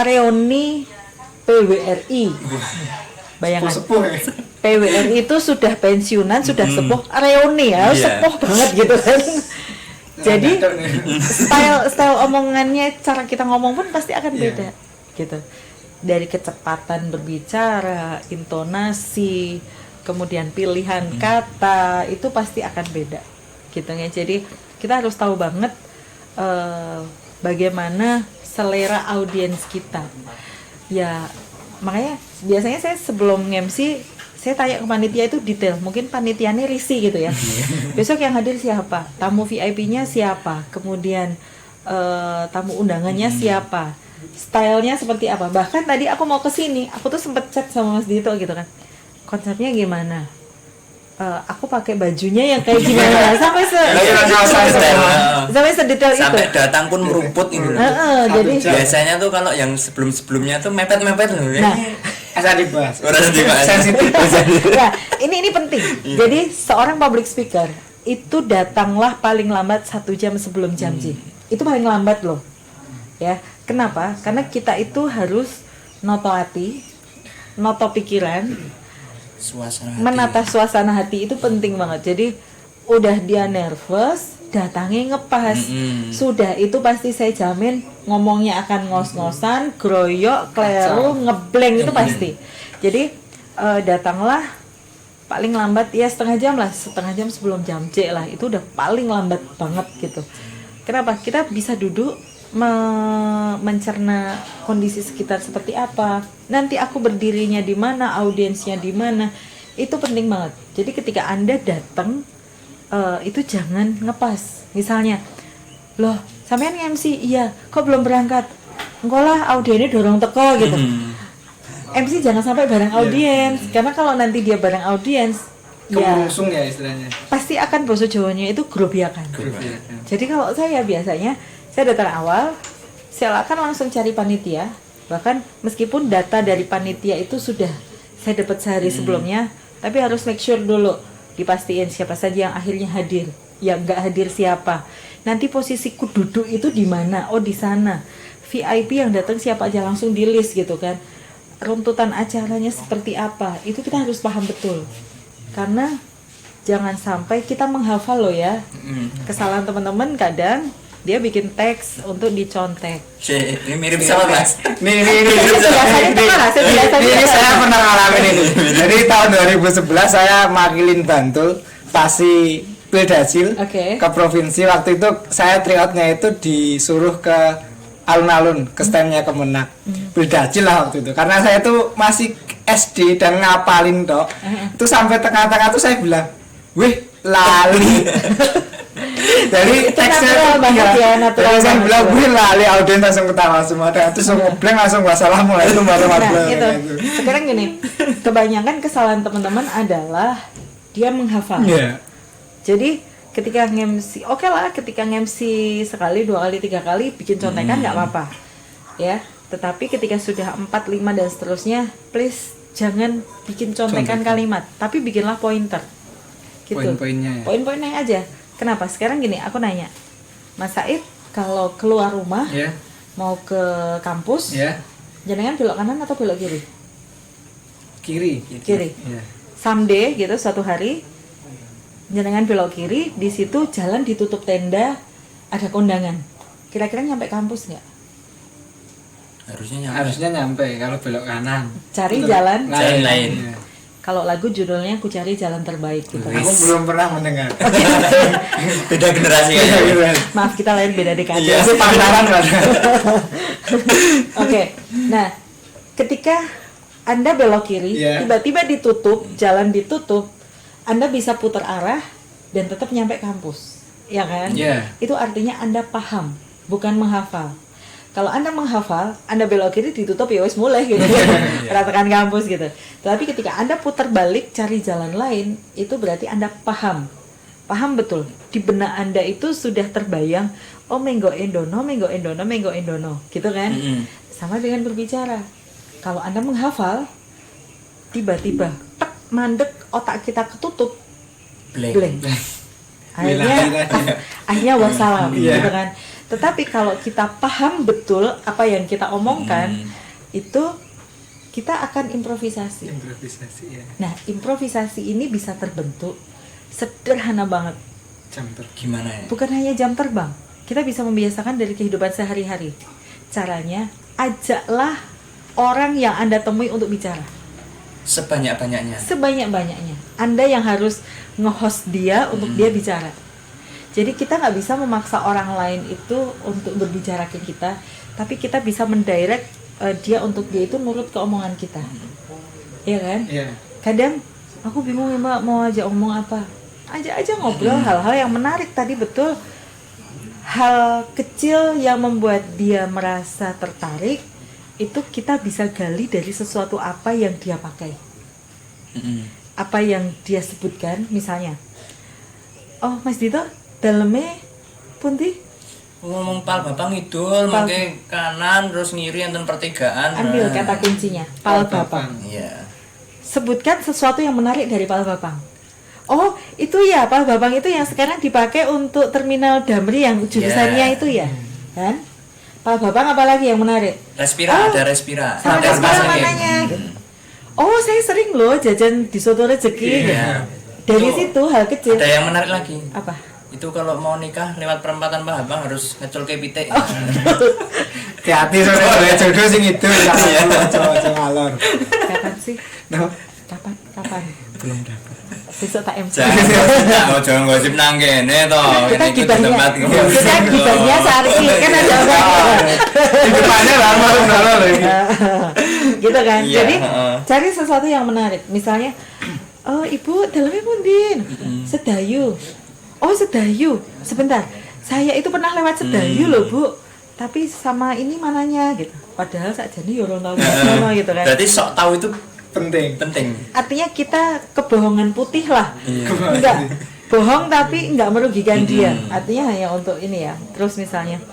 Speaker 1: reuni PWRI. Bayangkan. PWRI itu sudah pensiunan, sudah sepuh, reuni ya, sepuh banget gitu kan. Jadi style omongannya, cara kita ngomong pun pasti akan beda gitu. Dari kecepatan berbicara, intonasi, kemudian pilihan kata, itu pasti akan beda gitu ya. Jadi kita harus tahu banget bagaimana selera audiens kita. Ya makanya biasanya saya sebelum MC saya tanya ke panitia itu detail, mungkin panitianya risih gitu ya. Besok yang hadir siapa, tamu VIP-nya siapa, kemudian tamu undangannya siapa, stylenya seperti apa. Bahkan tadi aku mau ke sini, aku tuh sempet chat sama Mas Dito gitu kan, konsepnya gimana, aku pakai bajunya yang kayak gimana, sampai sedetail itu.
Speaker 2: Sampai datang pun merumput gitu.
Speaker 1: Jadi
Speaker 2: Biasanya tuh kalau yang sebelum-sebelumnya tuh mepet-mepet loh.
Speaker 1: Nah,
Speaker 3: asal dibahas.
Speaker 2: Orang dibahas.
Speaker 3: Sensitif.
Speaker 1: nah, ini penting. Jadi seorang public speaker itu datanglah paling lambat 1 jam sebelum jam J. Itu paling lambat loh. Ya, kenapa? Karena kita itu harus noto hati, noto pikiran,
Speaker 2: Suasana hati.
Speaker 1: menata suasana hati itu penting banget. Jadi udah dia nervous, datangnya ngepas. Sudah itu pasti saya jamin ngomongnya akan ngos-ngosan, groyok, kleru, ngeblank itu pasti. Jadi datanglah paling lambat ya setengah jam sebelum jam C lah. Itu udah paling lambat banget gitu. Kenapa? Kita bisa duduk mencerna kondisi sekitar seperti apa. Nanti aku berdirinya di mana, audiensnya di mana. Itu penting banget. Jadi ketika Anda datang itu jangan ngepas. Misalnya, loh, sampean MC, iya, kok belum berangkat? Enggak lah, audiensnya dorong teko gitu. MC jangan sampai bareng audiens, karena kalau nanti dia bareng audiens, ya
Speaker 3: Kemerungsung ya istilahnya.
Speaker 1: pasti akan bahasa Jawanya itu grobiakan. Jadi kalau saya biasanya, saya datang awal, saya akan langsung cari panitia. Bahkan meskipun data dari panitia itu sudah saya dapat sehari sebelumnya, tapi harus make sure dulu, dipastiin siapa saja yang akhirnya hadir, yang nggak hadir siapa. Nanti posisiku duduk itu di mana? Oh, di sana. VIP yang datang siapa aja, langsung di list gitu kan. Runtutan acaranya seperti apa? Itu kita harus paham betul. Karena jangan sampai kita menghafal loh ya. Kesalahan teman-teman kadang dia bikin teks untuk dicontek.
Speaker 2: Ini mirip sama Mas.
Speaker 3: Ini
Speaker 1: Biasanya
Speaker 3: saya pernah ngalamin ini. Jadi tahun 2011 saya makilin Bantul pasti Pildacil
Speaker 1: Oke.
Speaker 3: ke provinsi. Waktu itu saya tryoutnya itu disuruh ke alun-alun ke standnya Kemenak. Pildacil lah waktu itu. Karena saya tuh masih SD dan ngapalin toh. Itu sampai tengah-tengah tuh saya bilang, "Wih, lali." Dari teksnya
Speaker 1: banget ya, natural
Speaker 3: saya
Speaker 1: banget.
Speaker 3: bilang, "Wih, lali." Audien langsung ketawa semua. Terus ngeblank langsung wassalamualaikum warahmatullahi
Speaker 1: Nah,
Speaker 3: wabarakatuh.
Speaker 1: sekarang gini, kebanyakan kesalahan teman-teman adalah dia menghafal.
Speaker 3: Iya.
Speaker 1: Jadi ketika nge-MC, oke lah, ketika nge-MC sekali, 2 kali, 3 kali bikin contekan nggak apa-apa, ya. Tetapi ketika sudah 4, 5 dan seterusnya, please jangan bikin contekan kalimat, tapi bikinlah pointer. Gitu.
Speaker 3: Poin-poinnya ya.
Speaker 1: Poin-poinnya aja. Kenapa? Sekarang gini, aku nanya, Mas Said, kalau keluar rumah
Speaker 3: Ya.
Speaker 1: mau ke kampus,
Speaker 3: Ya.
Speaker 1: jenengan belok kanan atau belok kiri?
Speaker 3: Kiri.
Speaker 1: Kiri.
Speaker 3: Ya.
Speaker 1: Someday gitu, suatu hari jenengan belok kiri, di situ jalan ditutup tenda, ada kondangan. Kira-kira nyampe kampus nggak?
Speaker 2: Harusnya nyampe.
Speaker 3: Kalau belok kanan.
Speaker 1: Cari jalan.
Speaker 2: Jalan lain.
Speaker 3: Ya.
Speaker 1: Kalau lagu judulnya Ku Cari Jalan Terbaik gitu.
Speaker 3: Aku belum pernah mendengar.
Speaker 2: Beda generasi kayaknya.
Speaker 1: Maaf, kita lain beda dekade.
Speaker 2: Iya.
Speaker 3: Itu pantaran Mas.
Speaker 1: Oke. Nah, ketika Anda belok kiri,
Speaker 3: Iya.
Speaker 1: tiba-tiba ditutup, jalan ditutup, Anda bisa putar arah dan tetap nyampe kampus. Ya kan?
Speaker 3: Iya.
Speaker 1: Itu artinya Anda paham, bukan menghafal. Kalau Anda menghafal, Anda belok kiri ditutup ya wes mulai gitu. Ratakan kampus gitu. Tapi ketika Anda putar balik cari jalan lain, itu berarti Anda paham. Paham betul. Di benak Anda itu sudah terbayang, oh menggo endono, menggo endono, menggo endono, gitu kan? Sama dengan berbicara. Kalau Anda menghafal, tiba-tiba tek mandek otak kita ketutup, blank. Akhirnya wassalam, gitu kan? Tetapi kalau kita paham betul apa yang kita omongkan, itu kita akan improvisasi.
Speaker 3: Improvisasi ya.
Speaker 1: Nah, improvisasi ini bisa terbentuk sederhana banget.
Speaker 2: Gimana ya?
Speaker 1: Bukan hanya jam terbang. Kita bisa membiasakan dari kehidupan sehari-hari. Caranya, ajaklah orang yang Anda temui untuk bicara.
Speaker 2: Sebanyak-banyaknya.
Speaker 1: Sebanyak-banyaknya. Anda yang harus nge-host dia untuk dia bicara. Jadi kita nggak bisa memaksa orang lain itu untuk berbicara ke kita, tapi kita bisa mendirect dia untuk dia itu nurut ke omongan kita, ya kan?
Speaker 3: Iya.
Speaker 1: Kadang aku bingung ya Mbak mau ajak ngomong apa. Ajak aja ngobrol hal-hal yang menarik tadi, betul. Hal kecil yang membuat dia merasa tertarik itu kita bisa gali dari sesuatu apa yang dia pakai. Apa yang dia sebutkan, misalnya, oh Mas Dito dalamnya pundi
Speaker 2: ngomong pal babang idul mangke kanan terus ngiri enten pertigaan.
Speaker 1: ambil kata kuncinya pal babang.
Speaker 2: Iya.
Speaker 1: Sebutkan sesuatu yang menarik dari pal babang. Oh itu ya, pal babang itu yang sekarang dipakai untuk terminal Damri yang jurusannya itu ya kan. Pal babang apa lagi yang menarik?
Speaker 2: Respira, ada respira.
Speaker 1: Sama
Speaker 2: Ada
Speaker 1: respira
Speaker 2: rumah sakit.
Speaker 1: mananya gitu. Oh saya sering loh jajan di Soto Rezeki gitu.
Speaker 2: Iya.
Speaker 1: Dari
Speaker 2: Itu
Speaker 1: situ hal kecil.
Speaker 2: Ada yang menarik lagi.
Speaker 1: Apa?
Speaker 2: Itu kalau mau nikah lewat perempatan Pak Abang harus ngecul ke pitik.
Speaker 3: Hati-hati soalnya jodoh sing itu aja ngalor.
Speaker 1: Kapan sih?
Speaker 3: No,
Speaker 1: Kapan?
Speaker 3: belum dapat.
Speaker 1: Besok tak MC.
Speaker 2: Jangan gosip nang kene to.
Speaker 1: Kita
Speaker 2: Ini kudu
Speaker 1: gibahnya,
Speaker 2: tempat
Speaker 1: kita gibahnya Sarki kan ada orang.
Speaker 3: Di depannya lama lagi.
Speaker 1: Gitu kan.
Speaker 2: Iya,
Speaker 1: Jadi
Speaker 2: heeh.
Speaker 1: cari sesuatu yang menarik. Misalnya, oh ibu dalamnya pundin, Sedayu. Oh Sedayu. Sebentar, saya itu pernah lewat Sedayu loh bu. Tapi sama ini mananya gitu. Padahal saja nih orang tahu sama gitu kan.
Speaker 2: Berarti sok tahu itu
Speaker 3: Penting.
Speaker 2: penting.
Speaker 1: Artinya kita kebohongan putih lah.
Speaker 2: Iya.
Speaker 1: Enggak bohong tapi enggak merugikan dia. Artinya hanya untuk ini ya. Terus misalnya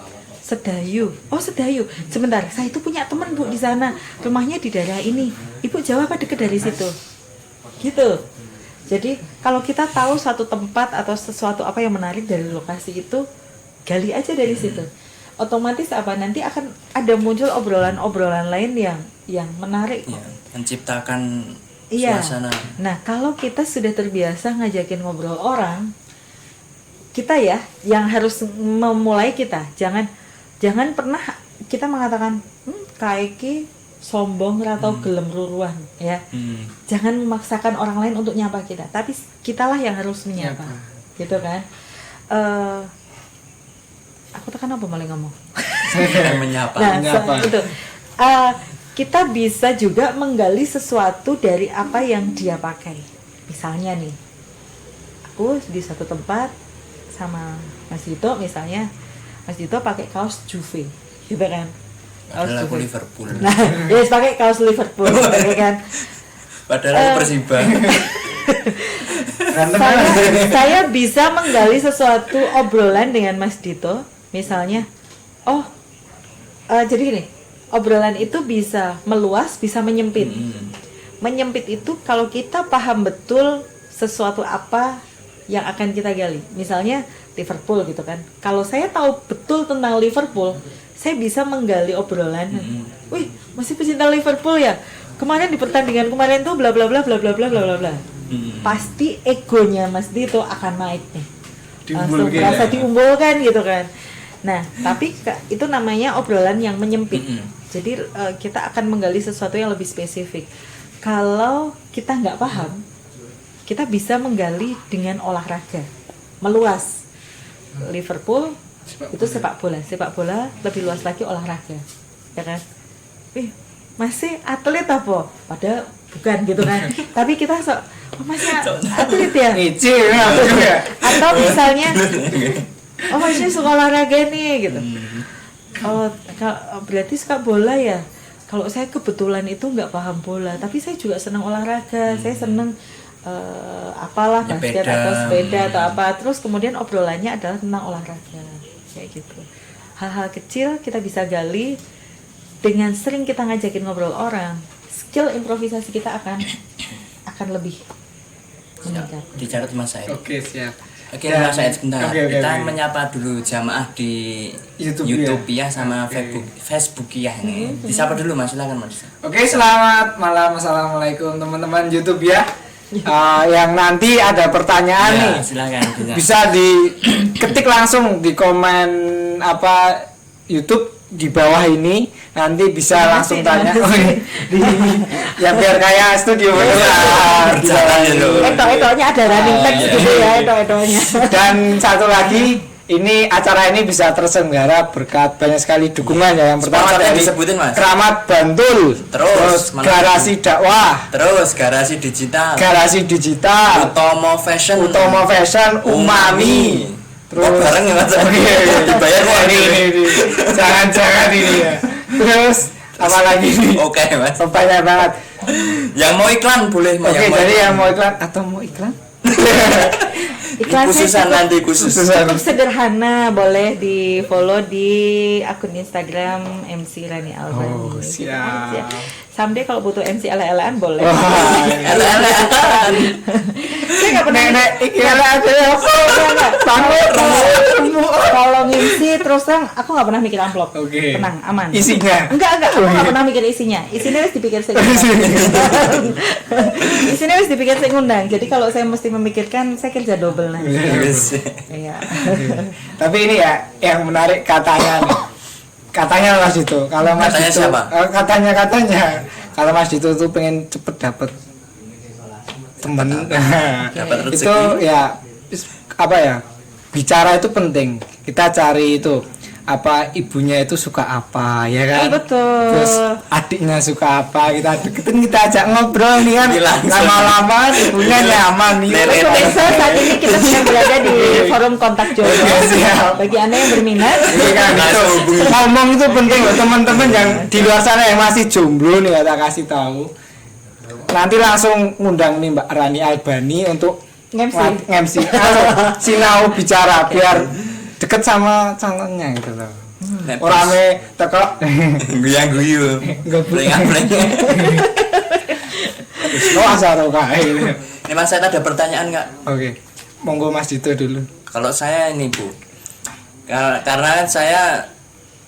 Speaker 1: Sedayu. Oh Sedayu. Sebentar, saya itu punya teman bu di sana. Rumahnya di daerah ini. Ibu jauh apa dekat dari situ? Gitu. Jadi kalau kita tahu suatu tempat atau sesuatu apa yang menarik dari lokasi itu, gali aja dari situ. Otomatis apa nanti akan ada muncul obrolan-obrolan lain yang menarik.
Speaker 2: Ya, menciptakan
Speaker 1: Iya.
Speaker 2: suasana.
Speaker 1: Nah, kalau kita sudah terbiasa ngajakin ngobrol orang, kita ya yang harus memulai kita. Jangan pernah kita mengatakan, kaiki sombong atau gelem ruruan ya. Jangan memaksakan orang lain untuk nyapa kita, tapi kitalah yang harus menyapa. Gitu kan? Aku tekan apa malah ngomong.
Speaker 2: Yang menyapa.
Speaker 1: Nah,
Speaker 3: Menyapa.
Speaker 1: itu kita bisa juga menggali sesuatu dari apa yang dia pakai. Misalnya nih, aku di satu tempat sama Mas Dito, misalnya Mas Dito pakai kaos Juve, gitu kan? Kaos
Speaker 2: Padahal aku
Speaker 1: Juve.
Speaker 2: Liverpool.
Speaker 1: Nah, dia pakai kaos Liverpool, gitu kan?
Speaker 2: Padahal aku Persiba.
Speaker 1: Saya bisa menggali sesuatu obrolan dengan Mas Dito, misalnya, jadi gini, obrolan itu bisa meluas, bisa menyempit. Menyempit itu kalau kita paham betul sesuatu apa yang akan kita gali. Misalnya Liverpool gitu kan. Kalau saya tahu betul tentang Liverpool, saya bisa menggali obrolan. Wih, masih pecinta Liverpool ya? Kemarin di pertandingan kemarin tuh bla bla bla bla bla bla bla bla bla. Pasti egonya Mas Dito akan naik nih. Langsung merasa diunggulkan gitu kan. Nah, tapi itu namanya obrolan yang menyempit. Jadi kita akan menggali sesuatu yang lebih spesifik. Kalau kita nggak paham, kita bisa menggali dengan olahraga, meluas. Liverpool itu sepak bola lebih luas lagi olahraga, ya kan? Masih atlet apa? Padahal bukan gitu kan? Tapi kita masih atlet ya? Atau misalnya, masih suka olahraga nih gitu. Berarti suka bola ya? Kalau saya kebetulan itu nggak paham bola, tapi saya juga senang olahraga. Saya senang apalah basket atau sepeda atau apa. Terus kemudian obrolannya adalah tentang olahraga, kayak gitu. Hal-hal kecil kita bisa gali dengan sering kita ngajakin ngobrol orang. Skill improvisasi kita akan lebih meningkat.
Speaker 2: Dicatat Mas Said.
Speaker 3: Oke, siap.
Speaker 2: Oke, Mas Said sebentar.
Speaker 3: Oke.
Speaker 2: Kita menyapa dulu jamaah di YouTube ya sama Facebook ya ini. Disapa dulu Mas, silakan Mas.
Speaker 3: Oke, selamat malam. Assalamualaikum teman-teman YouTube ya. Yang nanti ada pertanyaan
Speaker 2: Ya,
Speaker 3: nih,
Speaker 2: silakan.
Speaker 3: bisa diketik langsung di komen YouTube di bawah ini, nanti bisa langsung tanya. Ya biar kayak studio beneran.
Speaker 2: Berjalan ya, loh.
Speaker 1: Eto-etonya ada running text gitu ya, eto-etonya.
Speaker 3: Dan satu lagi, ini acara ini bisa terselenggara berkat banyak sekali dukungan ya. Yang pertama
Speaker 2: Sponsornya
Speaker 3: dari
Speaker 2: disebutin, Mas.
Speaker 3: Keramat Bantul,
Speaker 2: Terus, mana
Speaker 3: Garasi Dakwah,
Speaker 2: Terus Garasi Digital,
Speaker 3: Garasi Digital,
Speaker 2: Utomo Fashion,
Speaker 3: Umami.
Speaker 2: Terus bareng ya Mas.
Speaker 3: Oke,
Speaker 2: Dibayar kok
Speaker 3: ini. Jangan-jangan ini ya. Terus apa lagi nih?
Speaker 2: Oke, Mas.
Speaker 3: Banyak banget.
Speaker 2: Yang mau iklan boleh, Mas.
Speaker 3: Oke, jadi yang mau iklan atau mau iklan?
Speaker 1: Iklan
Speaker 2: Khususan nanti khusus.
Speaker 1: cukup sederhana, boleh di follow di akun Instagram MC Rani Albani.
Speaker 3: Oh,
Speaker 1: Gitu
Speaker 3: siap.
Speaker 1: aja. Someday kalau butuh MC ala-alaan boleh.
Speaker 3: Wah,
Speaker 2: LLN.
Speaker 1: Saya nggak pernah
Speaker 3: nenek iklan aja ya.
Speaker 1: kalau MC terus terang aku nggak pernah mikir amplop.
Speaker 3: Oke.
Speaker 1: Tenang, aman.
Speaker 3: Isinya.
Speaker 1: Enggak, aku nggak pernah mikir isinya. Isinya harus dipikir saya. Isinya harus dipikir saya ngundang. Jadi kalau saya mesti memikirkan, saya kerja double nanti. Iya.
Speaker 3: Tapi ini ya yang menarik katanya nih. Katanya Mas Dito, kalau Mas
Speaker 2: Katanya
Speaker 3: Dito,
Speaker 2: siapa?
Speaker 3: katanya kalau Mas Dito tuh pengen cepet dapet temen,
Speaker 2: Dapat rezeki.
Speaker 3: itu ya apa ya, bicara itu penting. Kita cari itu apa, ibunya itu suka apa ya kan,
Speaker 1: Betul.
Speaker 3: terus adiknya suka apa, kita deketin, kita ajak ngobrol nih kan,
Speaker 2: Langsung.
Speaker 3: lama-lama ibunya nyaman nih.
Speaker 2: Lele.
Speaker 1: Pemirsa, saat ini kita sedang berada di forum kontak jodoh.
Speaker 3: Siap.
Speaker 1: Bagi Anda yang berminat,
Speaker 3: Iya kan, itu
Speaker 2: Langsung hubungi.
Speaker 3: ngomong itu penting loh teman-teman yang di luar sana yang masih jomblo nih, kita kasih tahu. Nanti langsung ngundang nih Mbak Rani Albani untuk
Speaker 1: MC.
Speaker 3: sinau bicara biar deket sama calonnya gitu loh. Orang teko
Speaker 2: Guyang-guyu.
Speaker 3: Ngebut.
Speaker 2: Bleng-bleng.
Speaker 3: lo asaro kae.
Speaker 2: Ini Mas, saya ada pertanyaan nggak?
Speaker 3: Oke. Monggo Mas Dito dulu.
Speaker 2: Kalau saya ini Bu, karena saya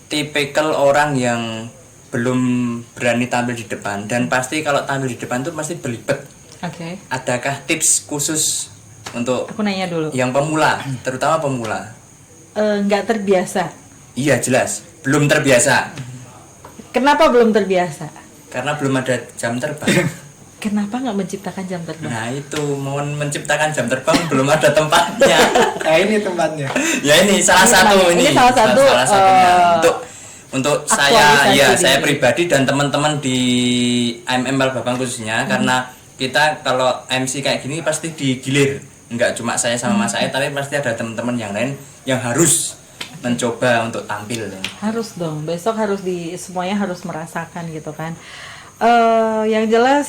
Speaker 2: tipikal orang yang belum berani tampil di depan, dan pasti kalau tampil di depan tuh pasti belibet.
Speaker 1: Oke.
Speaker 2: Adakah tips khusus untuk
Speaker 1: Aku nanya dulu.
Speaker 2: yang pemula, terutama pemula?
Speaker 1: Nggak terbiasa.
Speaker 2: Iya jelas, belum terbiasa
Speaker 1: Kenapa belum terbiasa?
Speaker 2: karena belum ada jam terbang.
Speaker 1: Kenapa nggak menciptakan jam terbang?
Speaker 2: Nah itu mau menciptakan jam terbang belum ada tempatnya.
Speaker 3: Nah, ini tempatnya.
Speaker 2: Ya ini salah
Speaker 1: Ini
Speaker 2: satu
Speaker 1: tempatnya. Ini salah satu,
Speaker 2: satunya. Untuk saya
Speaker 1: aktualisasi
Speaker 2: ya
Speaker 1: diri.
Speaker 2: saya pribadi dan teman-teman di MML Babang khususnya, karena kita kalau MC kayak gini pasti digilir, nggak cuma saya sama Mas Said, tapi pasti ada teman-teman yang lain yang harus mencoba untuk tampil.
Speaker 1: Harus dong, besok harus semuanya harus merasakan gitu kan. Yang jelas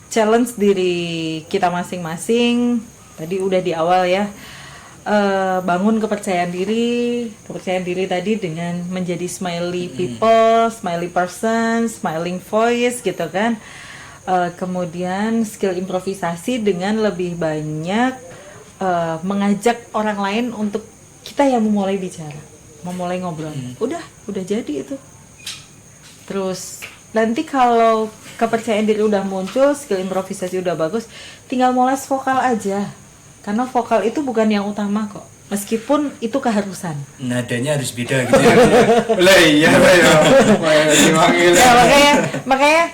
Speaker 1: challenge diri kita masing-masing tadi udah di awal ya. Bangun kepercayaan diri tadi dengan menjadi smiley people, smiley person, smiling voice gitu kan. Kemudian skill improvisasi dengan lebih banyak mengajak orang lain untuk kita yang memulai bicara, memulai ngobrol. Udah jadi itu. Terus nanti kalau kepercayaan diri udah muncul, skill improvisasi udah bagus, tinggal moles vokal aja. Karena vokal itu bukan yang utama kok. Meskipun itu keharusan.
Speaker 2: Nadanya harus beda gitu ya.
Speaker 3: Lah iya ya.
Speaker 1: Ya, makanya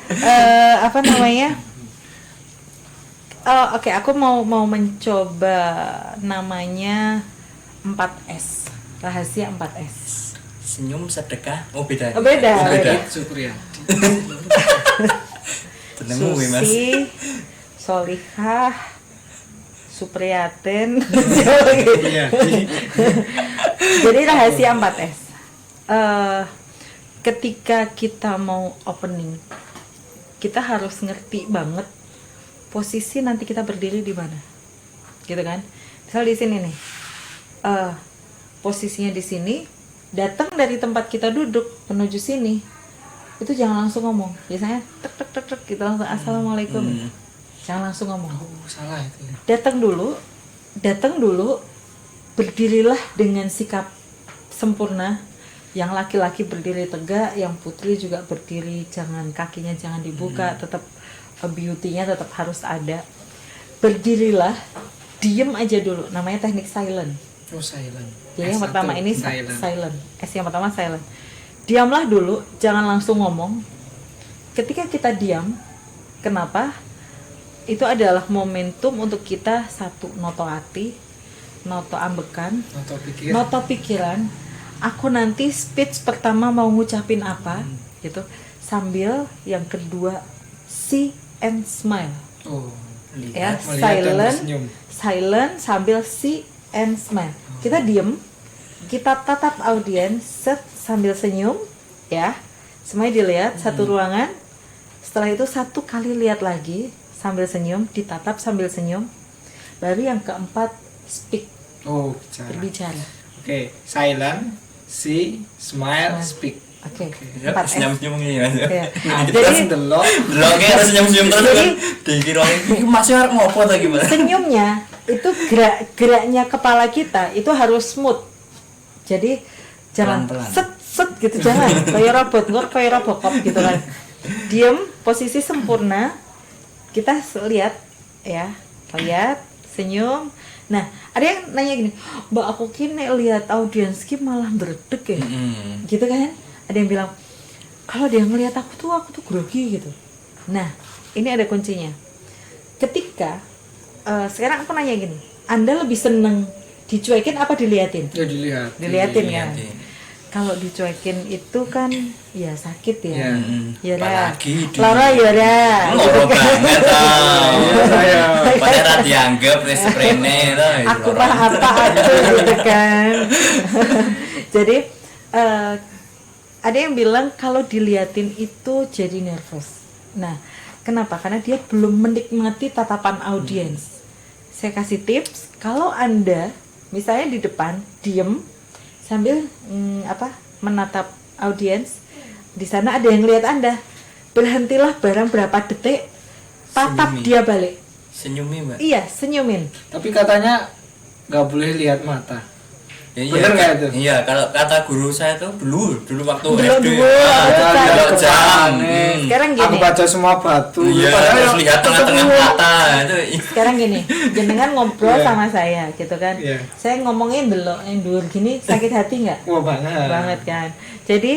Speaker 1: apa namanya? Oke, aku mau mencoba namanya 4S. Rahasia 4S.
Speaker 2: Senyum, sedekah, oh beda.
Speaker 1: Oh, beda.
Speaker 3: Supriyadi.
Speaker 2: Tenemu Mas.
Speaker 1: Susi, Solihah, Supriyatin.
Speaker 3: Iya.
Speaker 1: Jadi rahasia 4S. Ketika kita mau opening, kita harus ngerti banget posisi nanti kita berdiri di mana, gitu kan? Misal di sini nih, posisinya di sini, datang dari tempat kita duduk menuju sini, itu jangan langsung ngomong. Biasanya tek tek tek tek gitu langsung assalamualaikum. Jangan langsung ngomong.
Speaker 3: Salah itu.
Speaker 1: Datang dulu, berdirilah dengan sikap sempurna. Yang laki-laki berdiri tegak, yang putri juga berdiri, jangan kakinya jangan dibuka, tetap beauty-nya tetap harus ada. Berdirilah, diem aja dulu. Namanya teknik silent.
Speaker 3: Oh, silent.
Speaker 1: Jadi yang
Speaker 3: S1,
Speaker 1: pertama ini
Speaker 3: silent.
Speaker 1: silent. Yang pertama silent. Diamlah dulu, jangan langsung ngomong. Ketika kita diam, kenapa? Itu adalah momentum untuk kita satu noto hati, noto ambekan,
Speaker 3: Noto pikir.
Speaker 1: noto pikiran. Aku nanti speech pertama mau ngucapin apa gitu. Sambil yang kedua see and smile.
Speaker 3: Oh,
Speaker 1: Ya,
Speaker 3: melihat dan
Speaker 1: silent,
Speaker 3: bersenyum.
Speaker 1: silent sambil see and smile. Kita diem, kita tatap audiens set sambil senyum, ya. Semuanya dilihat satu ruangan. Setelah itu satu kali lihat lagi sambil senyum, ditatap sambil senyum. Baru yang keempat speak,
Speaker 3: Oh, bicara.
Speaker 1: berbicara.
Speaker 3: Oke, silent, see, smile, speak.
Speaker 1: Oke,
Speaker 2: Ya,
Speaker 1: 4 S.
Speaker 2: senyum-senyum gini Mas.
Speaker 1: Ya.
Speaker 3: Nah,
Speaker 1: Jadi
Speaker 3: terus delok.
Speaker 2: Delok kayak harus senyum-senyum terus kan. Dikira iki masih arep ngopo ta gimana?
Speaker 1: senyumnya itu geraknya kepala kita itu harus smooth. Jadi jangan
Speaker 2: Pelan-pelan.
Speaker 1: set set gitu, jangan kayak robot, nggak kayak Robocop gitu kan. Diem, posisi sempurna. Kita lihat ya, lihat, senyum. Nah, ada yang nanya gini, Mbak aku kini lihat audiens ki malah berdek ya, gitu kan? Ada yang bilang kalau dia ngelihat aku tuh grogi gitu. Nah, ini ada kuncinya. Ketika sekarang aku nanya gini, Anda lebih seneng dicuekin apa diliatin?
Speaker 3: Ya dilihat.
Speaker 1: Diliatin kan.
Speaker 2: Diliatin.
Speaker 1: Kalau dicuekin itu kan ya sakit ya.
Speaker 3: Ya.
Speaker 1: Ya dah.
Speaker 2: Apalagi di-
Speaker 1: Lara ya dah.
Speaker 2: Loro banget tau.
Speaker 3: Saya.
Speaker 2: Padahal dianggap wis sprene to.
Speaker 1: Aku apa aku gitu kan. Jadi ada yang bilang kalau diliatin itu jadi nervous. Nah, kenapa? Karena dia belum menikmati tatapan audiens. Saya kasih tips, kalau Anda misalnya di depan diem sambil menatap audiens, di sana ada yang lihat Anda. Berhentilah barang berapa detik, tatap
Speaker 2: Senyumi.
Speaker 1: dia balik.
Speaker 2: Senyumi, Mbak.
Speaker 1: Iya, senyumin.
Speaker 3: Tapi katanya nggak boleh lihat mata.
Speaker 2: Ya,
Speaker 3: Bener nggak itu?
Speaker 2: Iya, kalau kata guru saya tuh dulu waktu
Speaker 1: Dulu,
Speaker 2: SD.
Speaker 1: dulu, waktu
Speaker 2: Ah,
Speaker 1: saya.
Speaker 2: kalau jam.
Speaker 1: Sekarang gini.
Speaker 3: Aku baca semua batu.
Speaker 2: Iya,
Speaker 3: Padahal
Speaker 2: terus
Speaker 3: yang
Speaker 2: lihat tengah-tengah
Speaker 3: ketemu.
Speaker 2: mata itu.
Speaker 1: Sekarang gini, jenengan ngobrol
Speaker 3: Iya.
Speaker 1: sama saya gitu kan.
Speaker 3: Iya.
Speaker 1: Saya ngomongin delok yang dhuwur gini sakit hati nggak?
Speaker 3: Wah, banget.
Speaker 1: Banget kan. Jadi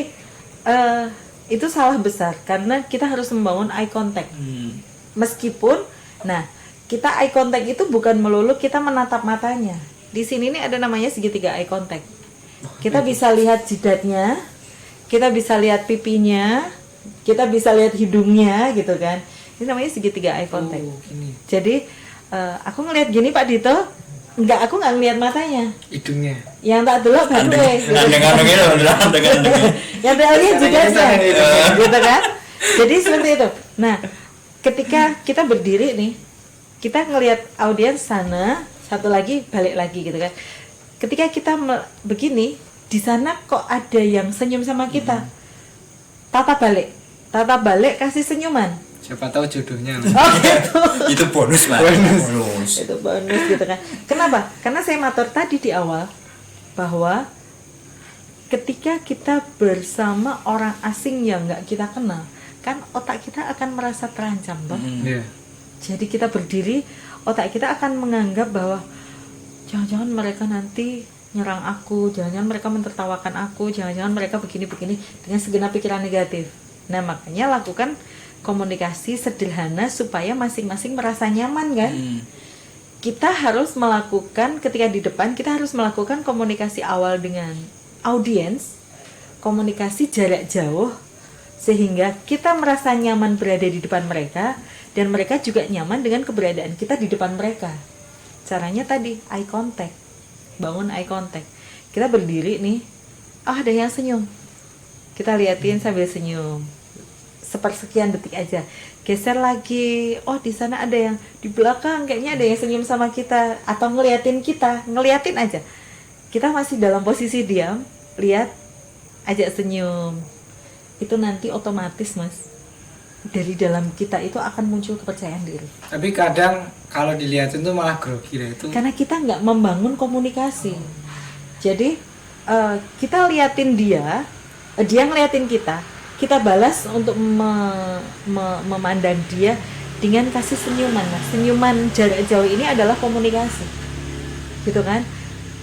Speaker 1: itu salah besar karena kita harus membangun eye contact. Meskipun kita eye contact itu bukan melulu kita menatap matanya. Di sini nih ada namanya segitiga eye contact. Kita bisa lihat jidatnya, kita bisa lihat pipinya, kita bisa lihat hidungnya gitu kan. Ini namanya segitiga eye contact.
Speaker 3: Oh, gini.
Speaker 1: Jadi aku ngelihat gini Pak Dito, aku nggak ngelihat matanya.
Speaker 3: Hidungnya.
Speaker 1: Yang tak delok baru gitu.
Speaker 2: Andeng-andeng itu, andeng-andeng.
Speaker 1: Yang tak lihat jidatnya, gitu kan. Jadi seperti itu. Nah, ketika kita berdiri nih, kita ngelihat audiens sana, satu lagi balik lagi gitu kan. Ketika kita begini, di sana kok ada yang senyum sama kita. Tatap balik kasih senyuman.
Speaker 3: Siapa tahu jodohnya.
Speaker 1: Oh gitu.
Speaker 2: Itu bonus, Mbak. Bonus.
Speaker 1: Itu bonus gitu kan. Kenapa? Karena saya matur tadi di awal bahwa ketika kita bersama orang asing yang nggak kita kenal, kan otak kita akan merasa terancam, toh.
Speaker 3: Iya.
Speaker 1: Jadi kita berdiri, otak kita akan menganggap bahwa jangan-jangan mereka nanti nyerang aku, jangan-jangan mereka mentertawakan aku, jangan-jangan mereka begini-begini dengan segenap pikiran negatif. Nah, makanya lakukan komunikasi sederhana supaya masing-masing merasa nyaman kan. Kita harus melakukan ketika di depan, kita harus melakukan komunikasi awal dengan audiens, komunikasi jarak jauh sehingga kita merasa nyaman berada di depan mereka dan mereka juga nyaman dengan keberadaan kita di depan mereka. Caranya tadi eye contact, bangun eye contact. Kita berdiri nih, ada yang senyum, kita liatin sambil senyum, sepersekian detik aja. Geser lagi, di sana ada yang di belakang, kayaknya ada yang senyum sama kita atau ngeliatin kita, ngeliatin aja. Kita masih dalam posisi diam, lihat, ajak senyum. Itu nanti otomatis mas, dari dalam kita itu akan muncul kepercayaan diri.
Speaker 3: Tapi kadang kalau dilihatin tuh malah grogi lah itu.
Speaker 1: Karena kita nggak membangun komunikasi. Jadi kita liatin dia ngeliatin kita balas untuk memandang dia dengan kasih senyuman. Nah, senyuman jarak jauh ini adalah komunikasi, gitu kan?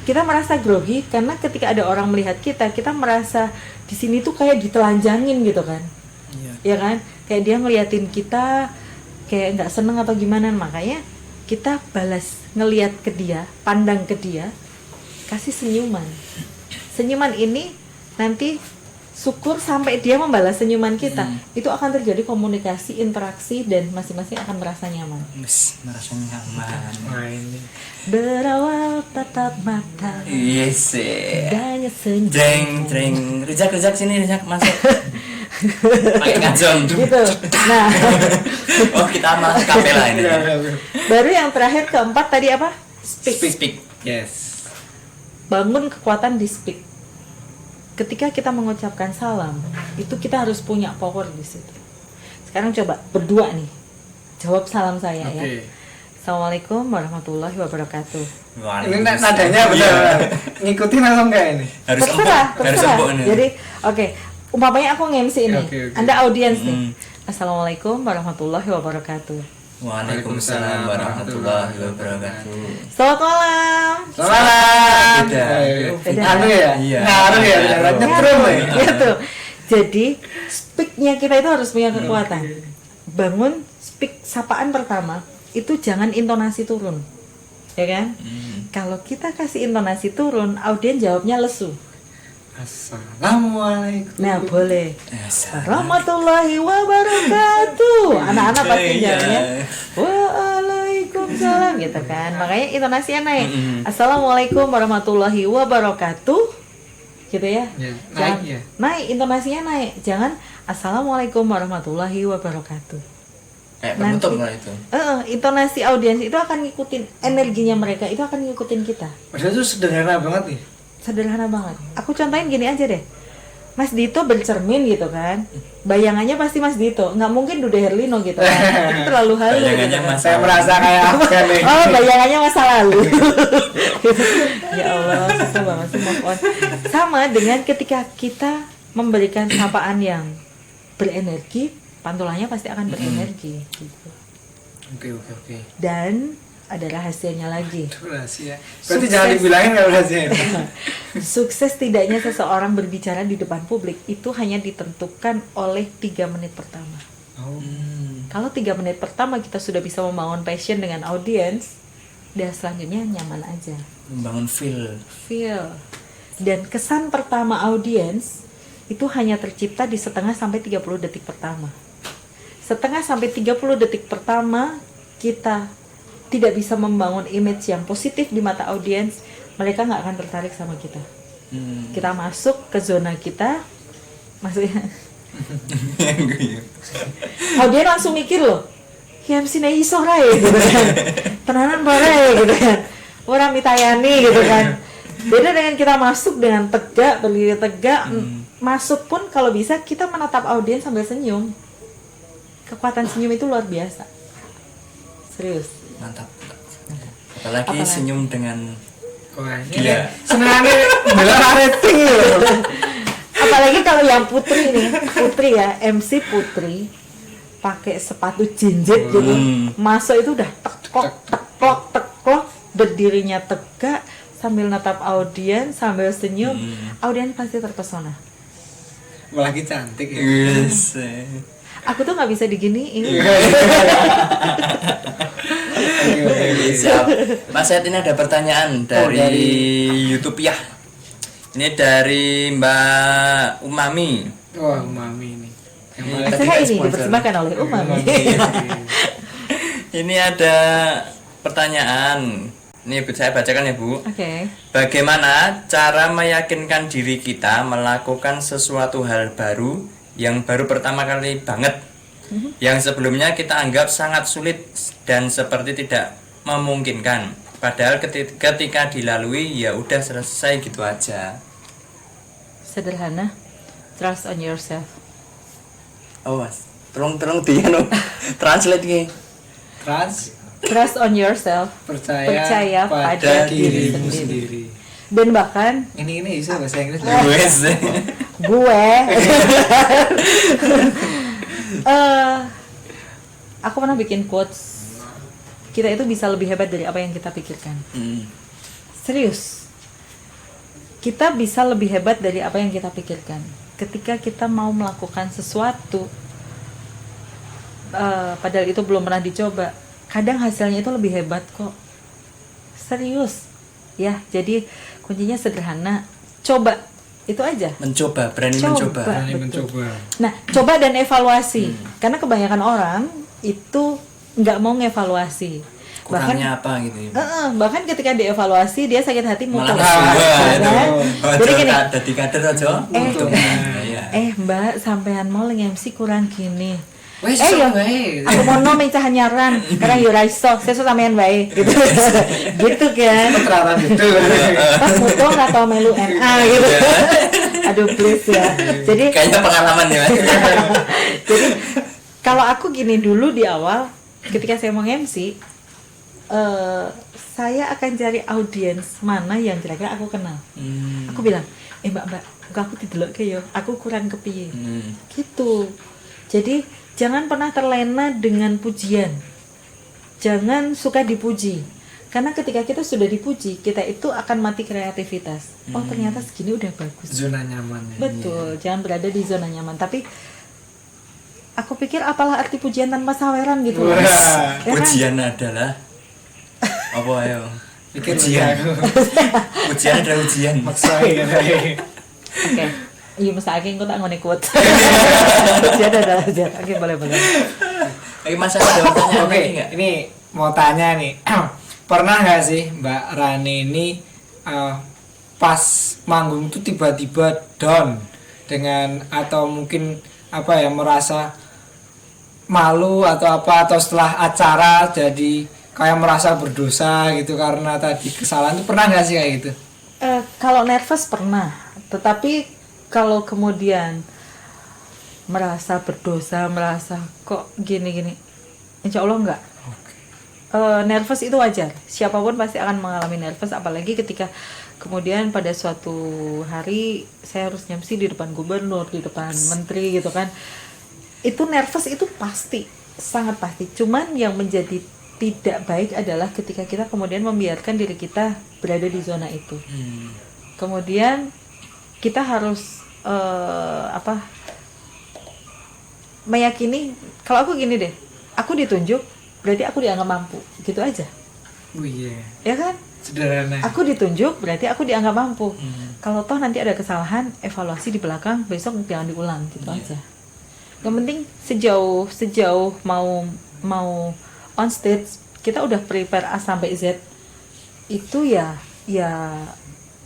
Speaker 1: Kita merasa grogi karena ketika ada orang melihat kita merasa di sini tuh kayak ditelanjangin gitu kan, ya kan? Kayak dia ngeliatin kita kayak nggak seneng atau gimana. Makanya kita balas, ngelihat ke dia, pandang ke dia, kasih senyuman. Senyuman ini nanti syukur sampai dia membalas senyuman kita, itu akan terjadi komunikasi, interaksi, dan masing-masing akan merasa nyaman.
Speaker 2: Merasa nyaman.
Speaker 3: Wah, ini.
Speaker 1: Berawal tatap mata,
Speaker 2: Yes.
Speaker 1: indahnya senyum.
Speaker 2: Jeng. Rejak sini, rejak masuk. Pakai ngajong.
Speaker 1: Gitu. Nah,
Speaker 2: Oh, kita malah kapela ini.
Speaker 1: baru yang terakhir keempat tadi apa?
Speaker 2: Speak.
Speaker 3: Yes.
Speaker 1: Bangun kekuatan di speak. Ketika kita mengucapkan salam, itu kita harus punya power di situ. Sekarang coba berdua nih, jawab salam saya ya.
Speaker 3: Oke.
Speaker 1: Assalamualaikum warahmatullahi wabarakatuh.
Speaker 3: Ini nadanya benar. Ngikutin atau enggak ini?
Speaker 2: Harus
Speaker 1: Terserah.
Speaker 2: empuk nih.
Speaker 1: Jadi, oke, umpamanya aku nge-MC ini,
Speaker 3: Oke.
Speaker 1: Anda audiens nih. Assalamualaikum warahmatullahi wabarakatuh.
Speaker 2: Waalaikumsalam warahmatullahi wabarakatuh.
Speaker 1: Selamat malam.
Speaker 3: Selamat.
Speaker 2: Beda.
Speaker 1: Beda.
Speaker 3: Anu ya?
Speaker 2: Iya.
Speaker 3: Ngaruh ya,
Speaker 2: Ngaruh.
Speaker 3: nyetrum ya.
Speaker 1: Gitu. Jadi speak-nya kita itu harus punya kekuatan. Bangun speak sapaan pertama itu jangan intonasi turun, ya kan? Kalau kita kasih intonasi turun, audiens jawabnya lesu.
Speaker 3: Assalamualaikum.
Speaker 1: Nah boleh.
Speaker 2: Assalamualaikum.
Speaker 1: Warahmatullahi wabarakatuh. Anak-anak pasti
Speaker 2: Iya.
Speaker 1: jawabnya Waalaikumsalam gitu kan. Makanya intonasinya naik. Assalamualaikum warahmatullahi wabarakatuh. Gitu ya.
Speaker 3: Ya,
Speaker 1: Jangan-
Speaker 3: naik ya.
Speaker 1: Naik, intonasinya naik. Jangan Assalamualaikum warahmatullahi wabarakatuh.
Speaker 2: Kayak
Speaker 1: Nanti-
Speaker 2: penutup lah itu.
Speaker 1: Intonasi audiens itu akan ngikutin energinya mereka, itu akan ngikutin kita.
Speaker 3: Padahal itu sederhana banget nih.
Speaker 1: Sederhana banget. Aku contohin gini aja deh. Mas Dito bercermin gitu kan. Bayangannya pasti Mas Dito. Nggak mungkin Dude Herlino gitu kan. Itu terlalu halu
Speaker 2: Bayangannya
Speaker 1: gitu kan.
Speaker 2: Mas-
Speaker 3: Saya merasa kayak apa nih?
Speaker 1: Oh, bayangannya masa lalu. Ya Allah, susah banget sih move on. Sama dengan ketika kita memberikan sapaan yang berenergi, pantulannya pasti akan berenergi gitu.
Speaker 3: Oke.
Speaker 1: Dan ada rahasianya lagi.
Speaker 3: Itu rahasia. Berarti
Speaker 1: Sukses.
Speaker 3: jangan dibilangin kalau rahasia.
Speaker 1: Sukses tidaknya seseorang berbicara di depan publik itu hanya ditentukan oleh 3 menit pertama.
Speaker 3: Oh.
Speaker 1: Kalau 3 menit pertama kita sudah bisa membangun passion dengan audiens, dan selanjutnya nyaman aja.
Speaker 2: Membangun
Speaker 1: Feel. Dan kesan pertama audiens itu hanya tercipta di setengah sampai 30 detik pertama. Setengah sampai 30 detik pertama kita tidak bisa membangun image yang positif di mata audiens, mereka nggak akan tertarik sama kita. Kita masuk ke zona kita, maksudnya audiens langsung mikir loh, ya mesti naik iso rae gitu kan, tenanan barai gitu kan, orang mitayani gitu kan. Beda dengan kita masuk dengan tegak, berdiri tegak, masuk pun kalau bisa kita menatap audiens sambil senyum. Kekuatan senyum itu luar biasa, serius.
Speaker 2: mantap. Apalagi senyum dengan
Speaker 3: Wah, ini
Speaker 2: Gila.
Speaker 3: senangannya belar rating loh.
Speaker 1: Apalagi kalau yang Putri nih, Putri ya, MC Putri pakai sepatu jinjit gitu, masuk itu udah teklok, berdirinya tegak sambil natap audiens, sambil senyum, audiens pasti terpesona.
Speaker 3: Apalagi cantik ya.
Speaker 2: yes.
Speaker 1: Aku tuh nggak bisa diginiin.
Speaker 2: Siap. Mas Ed, ini ada pertanyaan dari YouTube ya. Ini dari Mbak Umami.
Speaker 3: Wah, mami ini. Yang paling
Speaker 1: Saya
Speaker 2: Tadi
Speaker 1: ini
Speaker 2: sponsor.
Speaker 1: dipersembahkan oleh Umami.
Speaker 2: Ini ada pertanyaan. Ini saya bacakan ya Bu.
Speaker 1: Oke.
Speaker 2: Bagaimana cara meyakinkan diri kita melakukan sesuatu hal baru yang baru pertama kali banget, yang sebelumnya kita anggap sangat sulit dan seperti tidak memungkinkan, padahal ketika dilalui ya udah selesai gitu aja.
Speaker 1: Sederhana, trust on yourself.
Speaker 2: Oh Mas, tolong dia no translate nih.
Speaker 1: Trust on yourself.
Speaker 3: percaya
Speaker 1: pada
Speaker 3: pada
Speaker 1: diri
Speaker 3: dirimu
Speaker 1: sendiri.
Speaker 3: sendiri.
Speaker 1: Dan bahkan
Speaker 3: Ini bisa bahasa Inggris.
Speaker 2: Wes.
Speaker 1: gue aku pernah bikin quotes, kita itu bisa lebih hebat dari apa yang kita pikirkan. Serius, kita bisa lebih hebat dari apa yang kita pikirkan ketika kita mau melakukan sesuatu, padahal itu belum pernah dicoba. kadang hasilnya itu lebih hebat kok. Serius. Ya, jadi kuncinya sederhana. Coba. Itu aja.
Speaker 2: Mencoba, berani
Speaker 1: Coba.
Speaker 2: mencoba.
Speaker 3: Berani
Speaker 1: Betul.
Speaker 3: mencoba.
Speaker 1: Nah, coba dan evaluasi. Karena kebanyakan orang itu nggak mau ngevaluasi.
Speaker 2: Kurangnya apa gitu.
Speaker 1: Bahkan ketika dievaluasi dia sakit hati mau
Speaker 2: Malah
Speaker 1: pulang.
Speaker 2: kesuwen itu.
Speaker 1: Kan? Jadi gini,
Speaker 2: Dadi kader aja.
Speaker 1: Mbak sampean mau nge-MC kurang gini.
Speaker 3: Wes
Speaker 1: Yo,
Speaker 3: wae.
Speaker 1: aku mau minta nyaran karena yo raiso, sesuk sampean wae gitu. Gitu kan.
Speaker 3: Ternyata gitu.
Speaker 1: Pas mutung atau melu NA gitu. Aduh please ya. Jadi
Speaker 2: Kayaknya pengalaman ya.
Speaker 1: jadi kalau aku gini dulu di awal ketika saya mau MC saya akan cari audiens mana yang kira-kira aku kenal. Aku bilang, mbak, aku didelok ke yo, aku kurang kepiye. Gitu. Jadi jangan pernah terlena dengan pujian. Jangan suka dipuji. Karena ketika kita sudah dipuji, kita itu akan mati kreativitas. Oh ternyata segini udah bagus.
Speaker 3: Zona nyaman. Ya.
Speaker 1: Betul, jangan berada di zona nyaman. Tapi aku pikir apalah arti pujian tanpa saweran gitu.
Speaker 3: Wah,
Speaker 1: Ya kan?
Speaker 2: Ujian adalah apa ayo?
Speaker 3: Pikir
Speaker 2: Ujian.
Speaker 3: aku.
Speaker 2: Ujian adalah ujian.
Speaker 3: Maksain.
Speaker 1: Oke. Iya masa aku tak ngone kuat. Ujian adalah ujian. Oke, boleh.
Speaker 2: Mas ada pertanyaan
Speaker 3: Oke,
Speaker 2: lagi nggak?
Speaker 3: ini mau tanya nih. Pernah nggak sih Mbak Rani ini pas manggung tuh tiba-tiba down dengan atau mungkin apa ya merasa malu atau apa atau setelah acara jadi kayak merasa berdosa gitu karena tadi kesalahan itu pernah nggak sih kayak gitu?
Speaker 1: Kalau nervous pernah, tetapi kalau kemudian merasa berdosa, merasa kok gini-gini, insya Allah enggak. Nervous itu wajar, siapapun pasti akan mengalami nervous, apalagi ketika kemudian pada suatu hari saya harus nyamsi di depan gubernur, di depan menteri gitu kan. Itu nervous itu pasti, sangat pasti. Cuman yang menjadi tidak baik adalah ketika kita kemudian membiarkan diri kita berada di zona itu. Kemudian kita harus meyakini, kalau aku gini deh, aku ditunjuk berarti aku dianggap mampu, gitu aja.
Speaker 3: Oh iya.
Speaker 1: Ya kan?
Speaker 3: Sederhana.
Speaker 1: Aku ditunjuk berarti aku dianggap mampu. Kalau toh nanti ada kesalahan, evaluasi di belakang, besok jangan diulang, gitu aja. Yang penting sejauh mau on stage kita udah prepare A sampai Z, itu ya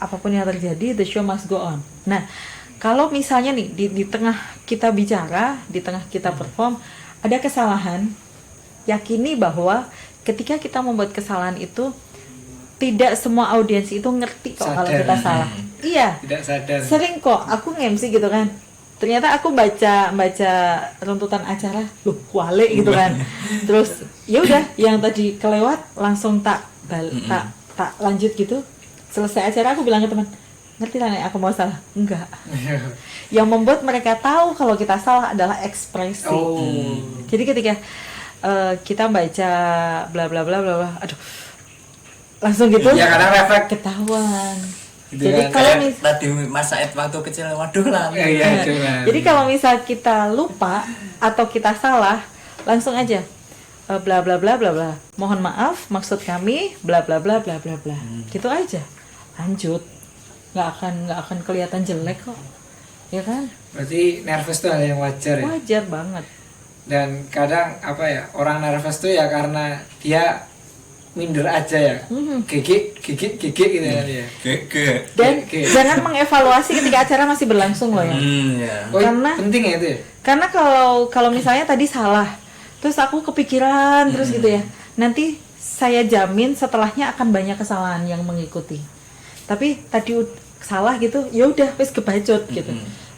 Speaker 1: apapun yang terjadi, the show must go on. Nah, kalau misalnya nih di tengah kita bicara, di tengah kita perform ada kesalahan, yakini bahwa ketika kita membuat kesalahan itu tidak semua audiens itu ngerti kok kalau kita salah. Iya.
Speaker 3: Tidak sadar.
Speaker 1: Sering kok aku nge-MC gitu kan. Ternyata aku baca runtutan acara, loh wale gitu kan. Terus ya udah yang tadi kelewat langsung tak lanjut gitu. Selesai acara aku bilang ke teman, ngerti lah nek aku mau salah? Enggak. Yang membuat mereka tahu kalau kita salah adalah ekspresi. Jadi ketika kita baca bla bla bla bla bla, aduh langsung gitu.
Speaker 3: Ya karena refleks
Speaker 1: ketahuan.
Speaker 3: Gitu
Speaker 1: Jadi
Speaker 3: kan,
Speaker 1: kalau
Speaker 2: tadi Mas Said waktu kecil, waduh lah.
Speaker 3: Iya, cuman.
Speaker 1: Jadi kalau misal kita lupa atau kita salah, langsung aja bla bla bla bla bla. Mohon maaf, maksud kami bla bla bla bla bla bla. Gitu aja. Lanjut. Nggak akan kelihatan jelek kok. Ya kan?
Speaker 3: Berarti nervous tuh hal yang wajar ya.
Speaker 1: Wajar banget.
Speaker 3: Dan kadang apa ya, orang nervous tuh ya karena dia minder aja ya. Gigit gitu kan ya.
Speaker 2: Gege.
Speaker 1: Dan
Speaker 3: Oke.
Speaker 1: jangan mengevaluasi ketika acara masih berlangsung loh ya.
Speaker 2: Ya.
Speaker 3: Oh,
Speaker 1: Karena-
Speaker 3: penting ya itu ya.
Speaker 1: Karena kalau misalnya tadi salah, terus aku kepikiran terus gitu ya, nanti saya jamin setelahnya akan banyak kesalahan yang mengikuti. Tapi tadi salah gitu, ya udah wis kebacot gitu.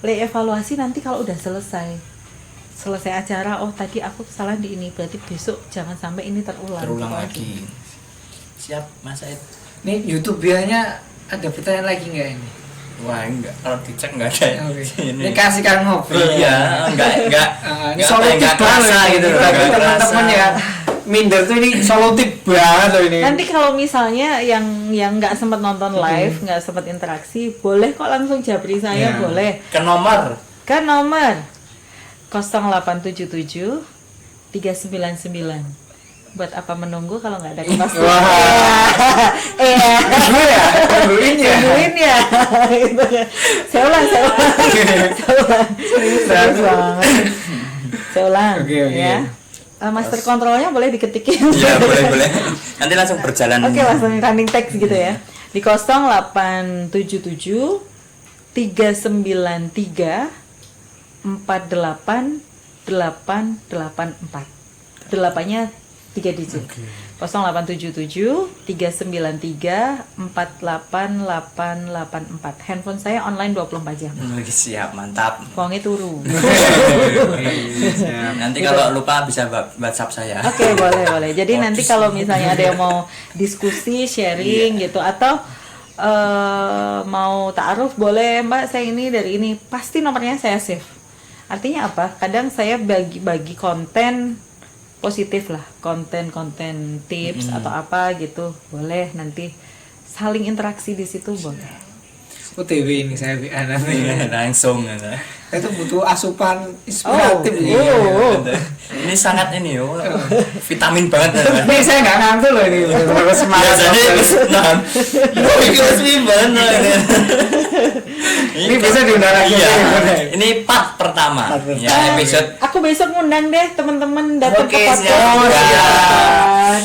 Speaker 1: Le evaluasi nanti kalau udah selesai acara, oh tadi aku kesalahan di ini, berarti besok jangan sampai ini terulang.
Speaker 2: Terulang
Speaker 1: Gitu aja.
Speaker 2: lagi. Siap Mas Said.
Speaker 3: Nih YouTube biasanya ada pertanyaan lagi nggak ini?
Speaker 2: Wah enggak, kalau dicek enggak ada.
Speaker 3: Oke.
Speaker 2: Ini.
Speaker 3: Ini kasih kan ngobrol.
Speaker 2: Iya, enggak
Speaker 3: Ini solutif
Speaker 2: kerasa
Speaker 3: banget
Speaker 2: gitu.
Speaker 3: Bagi
Speaker 2: Enggak
Speaker 3: teman-teman
Speaker 2: kerasa.
Speaker 3: ya. Minder tuh ini solutif banget loh ini.
Speaker 1: Nanti kalau misalnya yang nggak sempat nonton live, nggak sempat interaksi, boleh kok langsung japri saya,
Speaker 3: Ya.
Speaker 1: boleh.
Speaker 2: Ke nomor
Speaker 1: Kan nomor 0877 399 buat apa menunggu kalau nggak ada kepastian?
Speaker 3: Wah.
Speaker 1: Iya.
Speaker 3: Dulu ya, duluin ya.
Speaker 1: Tungguin ya. Gitu. Saya ulang. Serius banget. Saya ulang.
Speaker 3: Oke.
Speaker 1: Ya. Master controlnya boleh diketikin.
Speaker 2: Iya, boleh. Nanti langsung berjalan.
Speaker 1: Oke, langsung running text gitu ya. Di 0877 393 48 884. 8-nya 3 digit. 0877 393 48884. Handphone saya online 24 jam.
Speaker 2: Siap, mantap.
Speaker 1: Uangnya turu.
Speaker 2: Nanti kalau lupa bisa WhatsApp saya.
Speaker 1: Oke, boleh. Jadi nanti kalau misalnya ada yang mau diskusi, sharing gitu atau mau ta'aruf, boleh Mbak, saya ini dari ini. Pasti nomornya saya save. Artinya apa? Kadang saya bagi konten positif lah, konten tips atau apa gitu, boleh nanti saling interaksi di situ boleh.
Speaker 3: OTW ini saya WA nanti.
Speaker 2: Langsung.
Speaker 3: Itu butuh asupan inspiratif.
Speaker 2: Ini sangat ini vitamin banget.
Speaker 3: Ini saya nggak ngantuk loh ini. Terus semangat.
Speaker 2: Biasanya ini banget.
Speaker 3: Ini bisa diundang lagi.
Speaker 2: Iya. Ini part pertama. Ya, episode.
Speaker 1: Aku besok ngundang deh teman-teman datang
Speaker 2: Oke,
Speaker 1: ke podcast.
Speaker 2: siap.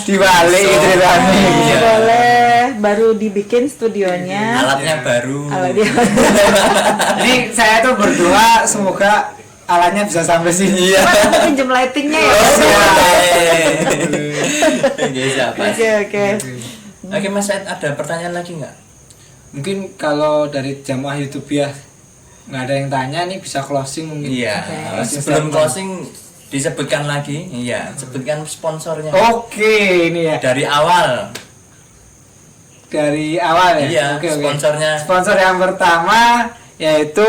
Speaker 3: Dibalik
Speaker 2: So,
Speaker 3: ceritanya.
Speaker 2: iya.
Speaker 1: Boleh, baru dibikin studionya.
Speaker 2: Alatnya baru.
Speaker 1: Alatnya.
Speaker 3: Ini saya tuh berdoa semoga alatnya bisa sampai sini.
Speaker 2: Iya.
Speaker 1: Cuma pinjam lightingnya ya.
Speaker 2: Oke, siapa?
Speaker 1: Oke.
Speaker 2: Oke, Mas Said, ada pertanyaan lagi nggak?
Speaker 3: Mungkin kalau dari jamaah YouTube ya nggak ada yang tanya nih, bisa closing mungkin.
Speaker 2: Iya.
Speaker 1: Oke.
Speaker 2: Sebelum closing disebutkan lagi. Iya, sebutkan sponsornya.
Speaker 3: Oke, ini ya.
Speaker 2: Dari awal.
Speaker 3: Dari awal ya.
Speaker 2: Iya,
Speaker 3: Oke.
Speaker 2: sponsornya.
Speaker 3: Sponsor yang pertama yaitu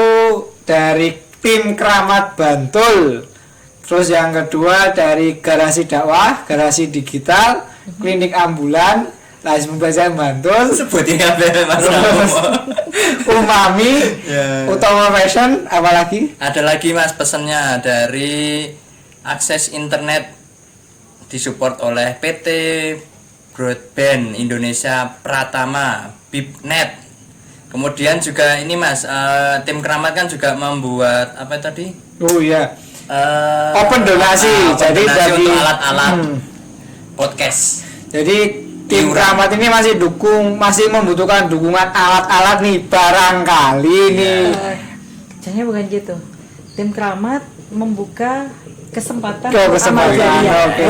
Speaker 3: dari tim Keramat Bantul. Terus yang kedua dari Garasi Dakwah, Garasi Digital, Klinik Ambulan, Lais Membaca Bantul,
Speaker 2: Sebutin kabeh Mas.
Speaker 3: terus Umami,
Speaker 2: Ya.
Speaker 3: Utama Fashion, apalagi?
Speaker 2: Ada lagi Mas pesannya dari akses internet disupport oleh PT Broadband Indonesia Pratama BIPnet. Kemudian juga ini Mas, tim Keramat kan juga membuat apa tadi?
Speaker 3: Oh iya. Open donasi.
Speaker 2: Open
Speaker 3: Jadi
Speaker 2: donasi
Speaker 3: bagi
Speaker 2: untuk alat-alat podcast.
Speaker 3: Jadi tim Keramat ini masih membutuhkan dukungan alat-alat nih, barangkali nih.
Speaker 1: Caranya bukan gitu. Tim Keramat membuka kesempatan
Speaker 3: Kesempatan.
Speaker 1: amal jariah.
Speaker 3: Oke.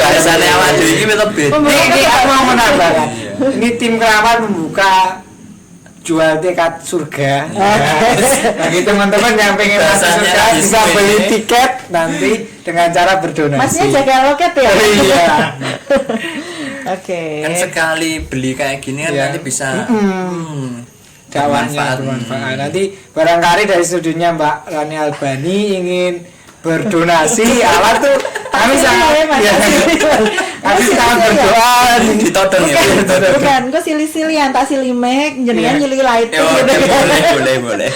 Speaker 2: Bahasanya awak dhewe iki wis beda.
Speaker 3: Ini aku mau menambahkan. Ini tim Keramat membuka jual tiket surga. Bagi teman-teman yang pengen masuk
Speaker 2: Bahasanya
Speaker 3: surga
Speaker 2: di
Speaker 3: bisa
Speaker 2: sini.
Speaker 3: beli tiket nanti dengan cara berdonasi.
Speaker 1: Masnya jaga loket ya?
Speaker 3: Iya.
Speaker 1: Oke.
Speaker 2: Kan sekali beli kayak gini kan
Speaker 3: Iya.
Speaker 2: nanti bisa
Speaker 3: Dakwahnya bermanfaat. Nanti barangkali dari studionya Mbak Rani Albani ingin berdonasi alat tuh kami sangat kami sangat berdoa
Speaker 2: ditodong ya.
Speaker 1: Bukan, kok silih-silihan, tak silih make, jenengan
Speaker 3: Iya.
Speaker 1: nyilih lighting
Speaker 2: Oh,
Speaker 1: gitu kan.
Speaker 2: boleh.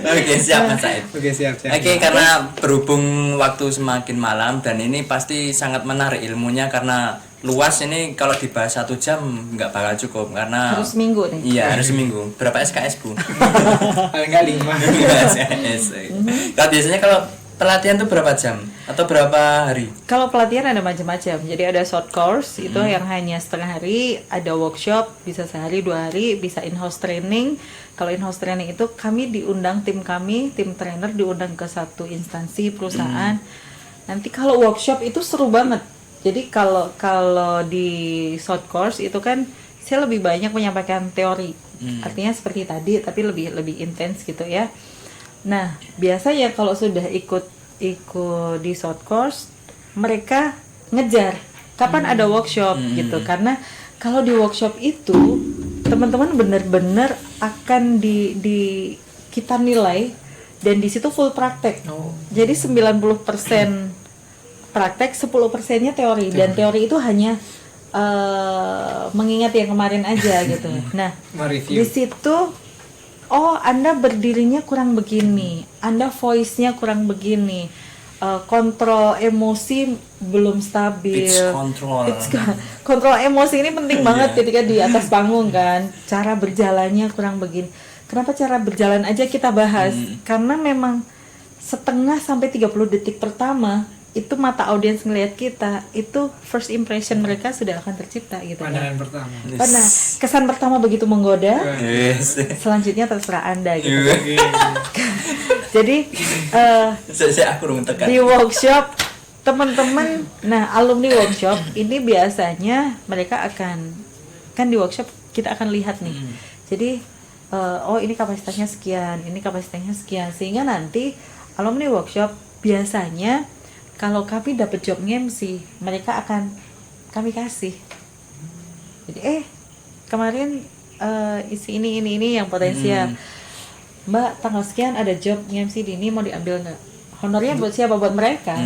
Speaker 2: Oke, siap Mas Said.
Speaker 3: Oke, siap.
Speaker 2: Oke, karena berhubung waktu semakin malam dan ini pasti sangat menarik ilmunya karena luas ini kalau dibahas 1 jam nggak bakal cukup karena
Speaker 1: Harus minggu nih.
Speaker 2: Iya, harus seminggu. Berapa SKS, Bu?
Speaker 3: Paling enggak 5.
Speaker 2: SKS. Kalau biasanya kalau pelatihan tuh berapa jam atau berapa hari?
Speaker 1: Kalau pelatihan ada macam-macam. Jadi ada short course itu yang hanya setengah hari, ada workshop bisa sehari 2 hari, bisa in-house training. Kalau in-house training itu kami diundang, tim trainer diundang ke satu instansi perusahaan. Nanti kalau workshop itu seru banget. Jadi kalau di short course itu kan saya lebih banyak menyampaikan teori. Artinya seperti tadi tapi lebih intens gitu ya. Nah, biasanya kalau sudah ikut di short course, mereka ngejar kapan ada workshop gitu. Karena kalau di workshop itu teman-teman benar-benar akan di kita nilai dan di situ full praktek. Jadi 90% praktek, 10%-nya teori dan teori itu hanya mengingat yang kemarin aja gitu. Nah, di situ Anda berdirinya kurang begini, Anda voice-nya kurang begini, kontrol emosi belum stabil.
Speaker 2: Pitch control.
Speaker 1: Kontrol emosi ini penting banget
Speaker 2: Iya.
Speaker 1: ketika di atas panggung kan. Cara berjalannya kurang begini. Kenapa cara berjalan aja kita bahas? Karena memang setengah sampai 30 detik pertama itu mata audiens ngelihat kita, itu first impression mereka sudah akan tercipta gitu kan.
Speaker 3: Pandangan pertama.
Speaker 1: Karena kesan pertama begitu menggoda,
Speaker 2: Yes.
Speaker 1: selanjutnya terserah Anda gitu.
Speaker 2: Iya.
Speaker 1: Jadi
Speaker 2: Saya aku rung tekan.
Speaker 1: di workshop teman-teman, nah alumni workshop ini biasanya mereka akan, kan di workshop kita akan lihat nih. Jadi oh ini kapasitasnya sekian, ini kapasitasnya sekian, sehingga nanti alumni workshop biasanya kalau kami dapat job MC, mereka akan kami kasih. Jadi kemarin isi ini yang potensial. Mbak, tanggal sekian ada job MC di ini, mau diambil nggak? Honornya buat siapa? Buat mereka.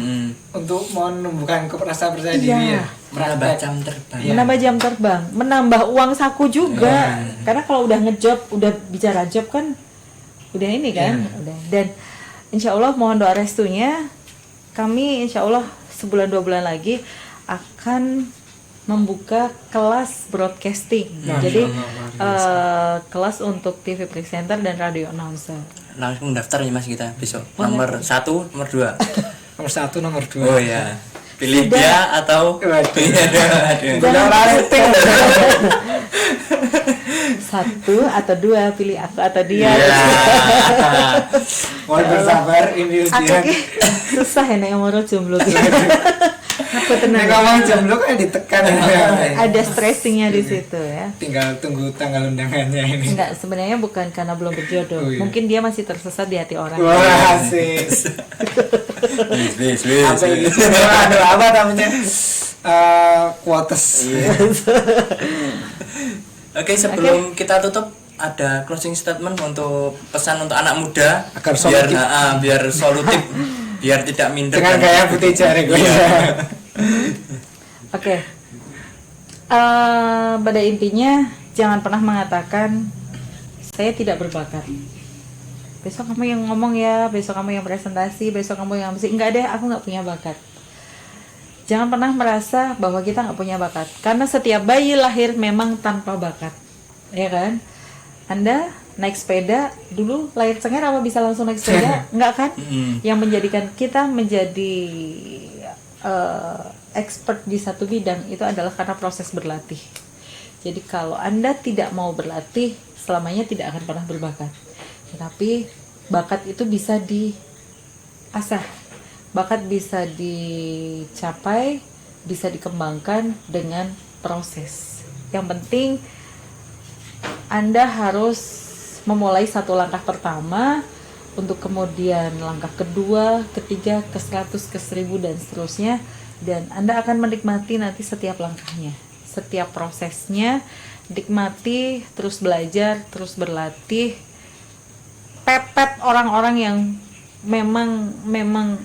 Speaker 3: Untuk menumbuhkan rasa percaya
Speaker 1: Iya.
Speaker 3: diri ya.
Speaker 2: Menambah jam terbang.
Speaker 1: Menambah jam terbang, menambah uang saku juga. Karena kalau udah ngejob, udah bicara job kan, udah ini kan, udah. Dan insya Allah mohon doa restunya, kami insya Allah sebulan 2 bulan lagi akan membuka kelas broadcasting. Jadi kelas untuk TV presenter dan radio announcer.
Speaker 2: Langsung daftar ya Mas kita besok. Nomor 1, nomor 2.
Speaker 3: Nomor 1, nomor 2.
Speaker 2: Oh ya. Pilih
Speaker 1: Sudah.
Speaker 2: dia atau
Speaker 3: Waduh.
Speaker 2: Aduh.
Speaker 3: Udah rating.
Speaker 1: 1 atau 2, pilih aku atau dia.
Speaker 2: Iya.
Speaker 3: Mohon bersabar, ini
Speaker 1: Aku
Speaker 3: ujian.
Speaker 1: ki susah ya nek ngomong jomblo ki. Aku
Speaker 3: Nek
Speaker 1: tenang.
Speaker 3: ngomong jomblo kayak ditekan ya.
Speaker 1: Ada stressingnya di situ ya.
Speaker 3: Tinggal tunggu tanggal undangannya ini.
Speaker 1: Enggak, sebenarnya bukan karena belum berjodoh.
Speaker 3: Oh, iya.
Speaker 1: Mungkin dia masih tersesat di hati orang.
Speaker 3: Wah, asik.
Speaker 2: Wis.
Speaker 3: Apa ini? Aduh, apa namanya? Quotes.
Speaker 2: Oke, sebelum kita tutup ada closing statement untuk pesan untuk anak muda
Speaker 3: Agar
Speaker 2: biar
Speaker 3: solutif.
Speaker 2: biar solutif, biar tidak minder
Speaker 3: Dengan
Speaker 2: dan-
Speaker 3: gaya putih jari gue.
Speaker 1: Oke. Pada intinya jangan pernah mengatakan saya tidak berbakat. Besok kamu yang ngomong ya, besok kamu yang presentasi, besok kamu yang mesti enggak deh, aku nggak punya bakat. Jangan pernah merasa bahwa kita nggak punya bakat, karena setiap bayi lahir memang tanpa bakat, ya kan? Anda naik sepeda dulu lahir cengar apa bisa langsung naik sepeda? Enggak kan? Yang menjadikan kita menjadi expert di satu bidang itu adalah karena proses berlatih. Jadi kalau Anda tidak mau berlatih, selamanya tidak akan pernah berbakat. Tetapi bakat itu bisa diasah. Bakat bisa dicapai, bisa dikembangkan dengan proses. Yang penting Anda harus memulai satu langkah pertama untuk kemudian langkah kedua, ketiga, ke 100, ke 1000 dan seterusnya, dan Anda akan menikmati nanti setiap langkahnya, setiap prosesnya, nikmati, terus belajar, terus berlatih, pepet orang-orang yang memang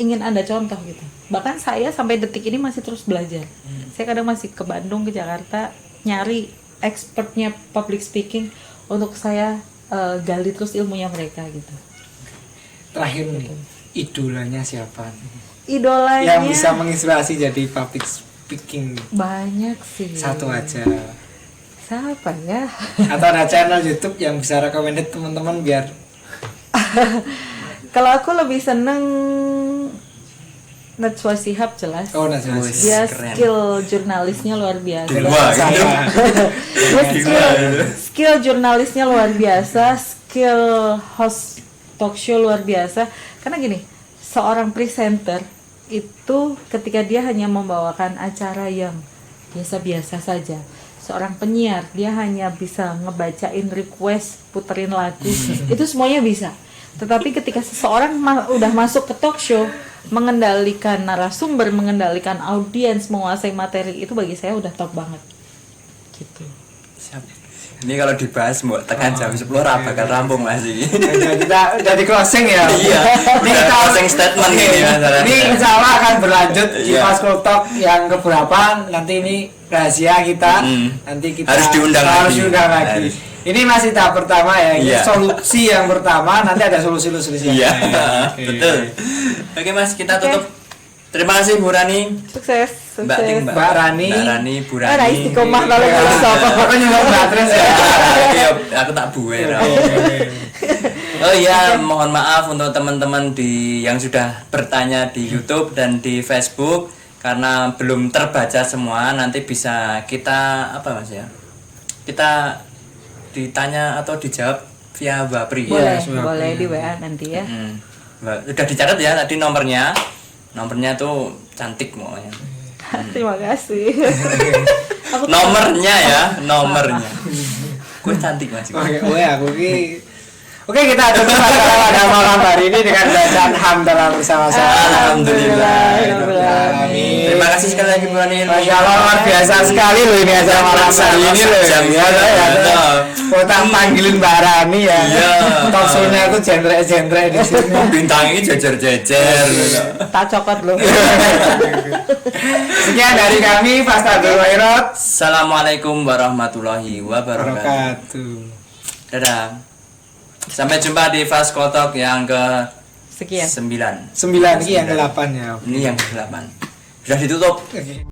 Speaker 1: ingin Anda contoh gitu. Bahkan saya sampai detik ini masih terus belajar. Saya kadang masih ke Bandung, ke Jakarta, nyari expertnya public speaking untuk saya gali terus ilmunya mereka gitu.
Speaker 3: Terakhir nih, idolanya siapa?
Speaker 1: Idolanya
Speaker 3: Yang bisa menginspirasi jadi public speaking.
Speaker 1: banyak sih.
Speaker 3: Satu aja.
Speaker 1: Siapa ya?
Speaker 3: Atau ada channel YouTube yang bisa recommended teman-teman biar
Speaker 1: Kalau aku lebih seneng Najwa Shihab jelas.
Speaker 3: oh nasi
Speaker 1: Dia
Speaker 2: keren.
Speaker 1: skill jurnalisnya luar biasa.
Speaker 2: Wah, gitu.
Speaker 1: Dia skill jurnalisnya luar biasa, skill host talk show luar biasa. Karena gini, seorang presenter itu ketika dia hanya membawakan acara yang biasa-biasa saja. Seorang penyiar dia hanya bisa ngebacain request, puterin lagu, itu semuanya bisa. Tetapi ketika seseorang udah masuk ke talk show, mengendalikan narasumber, mengendalikan audiens, menguasai materi, itu bagi saya udah top banget. Gitu.
Speaker 2: Siap. Ini kalau dibahas mau tekan jam 10 bakal rampung Mas ini.
Speaker 3: Kita udah di closing ya.
Speaker 2: Iya. Ini kita closing statement ini masalahnya.
Speaker 3: Ini insya Allah akan berlanjut di
Speaker 2: Iya.
Speaker 3: Faskul Talk yang keberapa, nanti ini rahasia kita. Nanti kita
Speaker 2: Harus diundang lagi.
Speaker 3: diundang lagi.
Speaker 2: Harus.
Speaker 3: Ini masih tahap pertama ya. Ini
Speaker 2: Iya.
Speaker 3: solusi yang pertama, nanti ada solusi-solusi yang
Speaker 2: Iya,
Speaker 3: lain.
Speaker 2: betul. Oke Mas, kita
Speaker 1: Oke.
Speaker 2: tutup. Terima kasih Bu Rani.
Speaker 1: Sukses.
Speaker 2: Mbak Ting,
Speaker 3: Mbak Rani.
Speaker 2: Mbak Rani, Bu
Speaker 1: Ah,
Speaker 2: Rani.
Speaker 1: istiqomah lalu kalau sapa.
Speaker 3: Pokoknya mau Mbak terus ya.
Speaker 2: Iya, aku tak buer. Oh iya, mohon maaf untuk teman-teman yang sudah bertanya di YouTube dan di Facebook karena belum terbaca semua. Nanti bisa kita apa Mas ya? Kita ditanya atau dijawab via Bapri.
Speaker 1: Boleh,
Speaker 3: sudah.
Speaker 1: boleh di WA nanti ya.
Speaker 2: Udah dicatat ya tadi nomornya. Nomornya tuh cantik pokoknya.
Speaker 1: Terima kasih. Aku
Speaker 2: Nomornya ya, nomornya. Gue cantik Mas.
Speaker 3: Oke, kita tutup acara pada malam hari ini dengan bacaan hamdalah bersama-sama.
Speaker 2: Alhamdulillah.
Speaker 3: Alhamdulillah.
Speaker 2: Terima kasih sekali lagi Bu Rani.
Speaker 3: Masya Allah, luar biasa sekali loh ini acara malam hari ini loh.
Speaker 2: Jam-jam
Speaker 3: Ya,
Speaker 2: ya.
Speaker 3: Potang panggilin Mbak Rani ya.
Speaker 2: Iya.
Speaker 3: Talk show-nya aku jendrek-jendrek di sini.
Speaker 2: Bintang ini jejer-jejer.
Speaker 1: tak cokot loh.
Speaker 3: Sekian dari kami, Fastadul Wairot.
Speaker 2: Assalamualaikum warahmatullahi wabarakatuh.
Speaker 3: Wabarakatuh.
Speaker 2: Dadah. Sampai jumpa di Fast Kotok yang ke
Speaker 1: Sekian.
Speaker 2: 9.
Speaker 3: 9 ini yang ke-8 ya.
Speaker 2: Ini yang ke-8. Sudah ditutup.
Speaker 3: Oke.